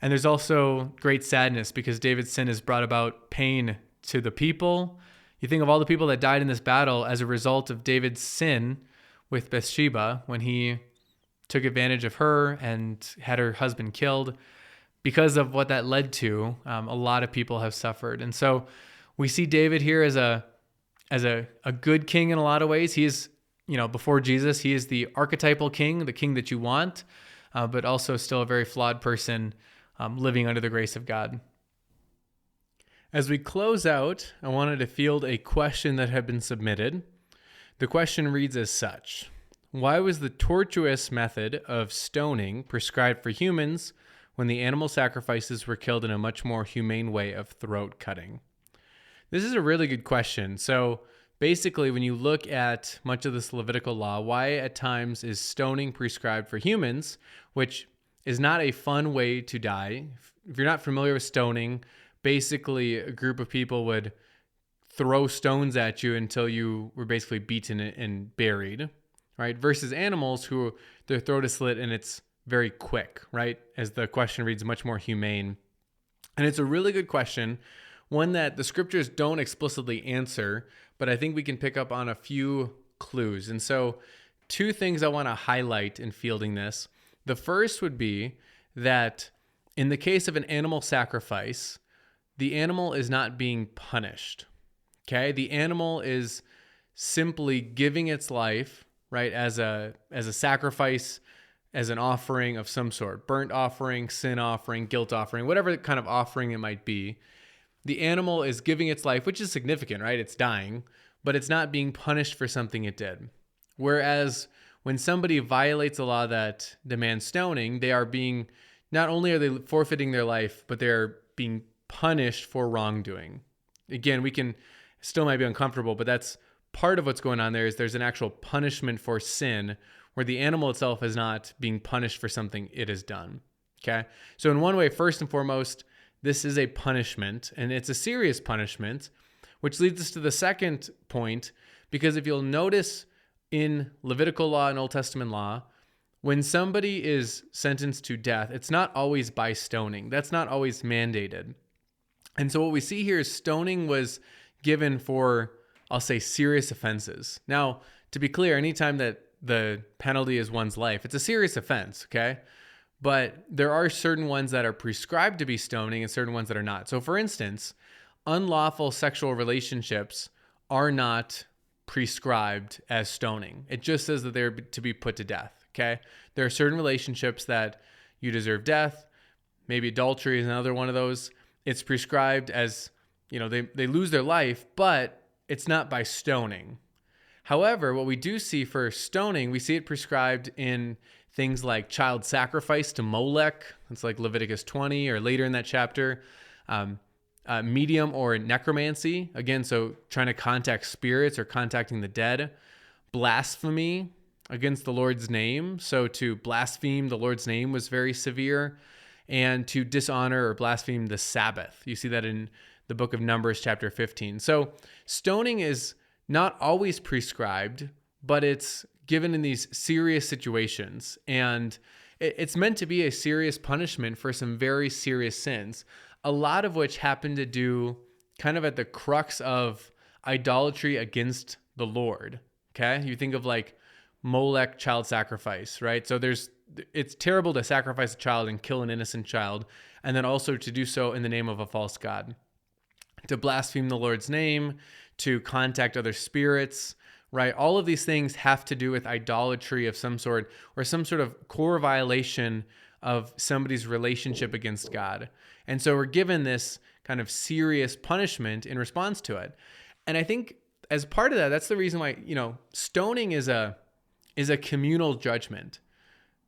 And there's also great sadness because David's sin has brought about pain to the people. You think of all the people that died in this battle as a result of David's sin with Bathsheba when he took advantage of her and had her husband killed. Because of what that led to, a lot of people have suffered. And so we see David here as a good king in a lot of ways. He is, before Jesus, he is the archetypal king, the king that you want, but also still a very flawed person living under the grace of God. As we close out, I wanted to field a question that had been submitted. The question reads as such: why was the tortuous method of stoning prescribed for humans when the animal sacrifices were killed in a much more humane way of throat cutting? This is a really good question. So basically, when you look at much of this Levitical law, why at times is stoning prescribed for humans, which is not a fun way to die. If you're not familiar with stoning, basically a group of people would throw stones at you until you were basically beaten and buried, right? Versus animals who their throat is slit and it's very quick, right? As the question reads, much more humane. And it's a really good question, one that the scriptures don't explicitly answer, but I think we can pick up on a few clues. And so two things I want to highlight in fielding this. The first would be that in the case of an animal sacrifice, the animal is not being punished, okay? The animal is simply giving its life, right, as a sacrifice, as an offering of some sort, burnt offering, sin offering, guilt offering, whatever kind of offering it might be. The animal is giving its life, which is significant, right? It's dying, but it's not being punished for something it did. Whereas when somebody violates a law that demands stoning, they are being not only are they forfeiting their life, but they're being punished for wrongdoing. Again, we can still might be uncomfortable, but that's part of what's going on there. Is there's an actual punishment for sin where the animal itself is not being punished for something it has done. Okay. So in one way, first and foremost, this is a punishment, and it's a serious punishment, which leads us to the second point, because if you'll notice in Levitical law and Old Testament law, when somebody is sentenced to death, it's not always by stoning. That's not always mandated. And so what we see here is stoning was given for, I'll say, serious offenses. Now, to be clear, anytime that the penalty is one's life, it's a serious offense, okay? But there are certain ones that are prescribed to be stoning and certain ones that are not. So for instance, unlawful sexual relationships are not prescribed as stoning. It just says that they're to be put to death, okay? There are certain relationships that you deserve death. Maybe adultery is another one of those. It's prescribed as, they lose their life, but it's not by stoning. However, what we do see for stoning, we see it prescribed in things like child sacrifice to Molech. It's like Leviticus 20 or later in that chapter. Medium or necromancy. Again, so trying to contact spirits or contacting the dead. Blasphemy against the Lord's name. So to blaspheme the Lord's name was very severe. And to dishonor or blaspheme the Sabbath. You see that in the book of Numbers, chapter 15. So stoning is not always prescribed, but it's given in these serious situations. And it's meant to be a serious punishment for some very serious sins, a lot of which happen to do kind of at the crux of idolatry against the Lord. Okay? You think of like Molech child sacrifice, right? So it's terrible to sacrifice a child and kill an innocent child, and then also to do so in the name of a false god. To blaspheme the Lord's name, to contact other spirits, right? All of these things have to do with idolatry of some sort or some sort of core violation of somebody's relationship against God. And so we're given this kind of serious punishment in response to it. And I think as part of that, that's the reason why, stoning is a communal judgment.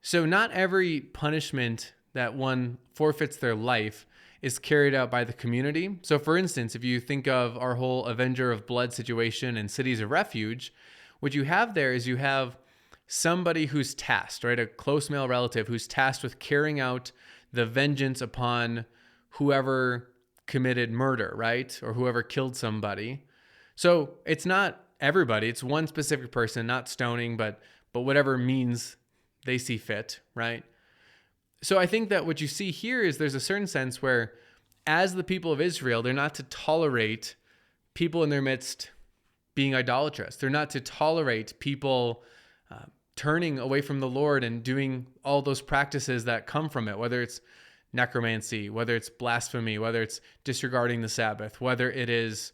So not every punishment that one forfeits their life is carried out by the community. So for instance, if you think of our whole Avenger of Blood situation and cities of refuge, what you have there is you have somebody who's tasked, right? A close male relative who's tasked with carrying out the vengeance upon whoever committed murder, right? Or whoever killed somebody. So it's not everybody, it's one specific person, not stoning, but whatever means they see fit, right? So I think that what you see here is there's a certain sense where as the people of Israel, they're not to tolerate people in their midst being idolatrous. They're not to tolerate people turning away from the Lord and doing all those practices that come from it, whether it's necromancy, whether it's blasphemy, whether it's disregarding the Sabbath, whether it is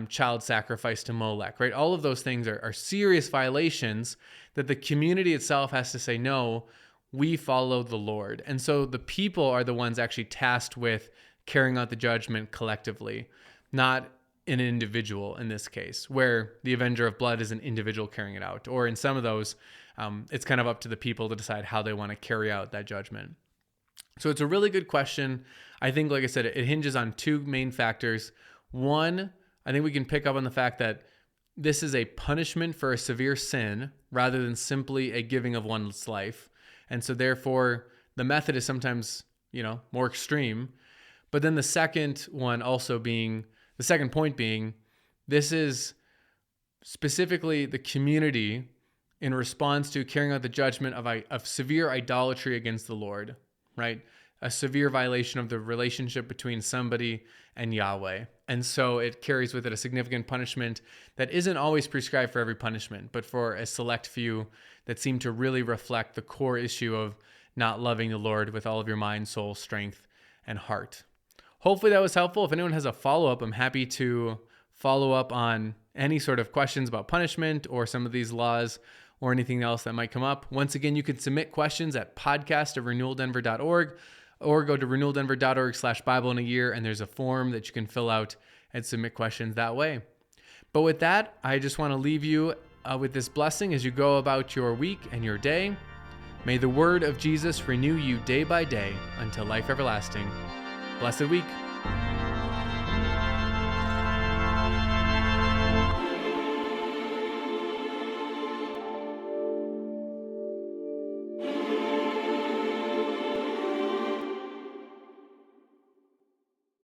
child sacrifice to Molech, right? All of those things are serious violations that the community itself has to say, no, we follow the Lord. And so the people are the ones actually tasked with carrying out the judgment collectively, not an individual in this case, where the Avenger of Blood is an individual carrying it out. Or in some of those, it's kind of up to the people to decide how they want to carry out that judgment. So it's a really good question. I think, like I said, it hinges on two main factors. One, I think we can pick up on the fact that this is a punishment for a severe sin rather than simply a giving of one's life. And so therefore, the method is sometimes, more extreme. But then the second point being, this is specifically the community in response to carrying out the judgment of severe idolatry against the Lord, right? A severe violation of the relationship between somebody and Yahweh. And so it carries with it a significant punishment that isn't always prescribed for every punishment, but for a select few that seem to really reflect the core issue of not loving the Lord with all of your mind, soul, strength, and heart. Hopefully that was helpful. If anyone has a follow-up, I'm happy to follow up on any sort of questions about punishment or some of these laws or anything else that might come up. Once again, you can submit questions at podcast@renewaldenver.org or go to renewaldenver.org/Bible in a year, and there's a form that you can fill out and submit questions that way. But with that, I just want to leave you with this blessing as you go about your week and your day. May the word of Jesus renew you day by day until life everlasting. Blessed week.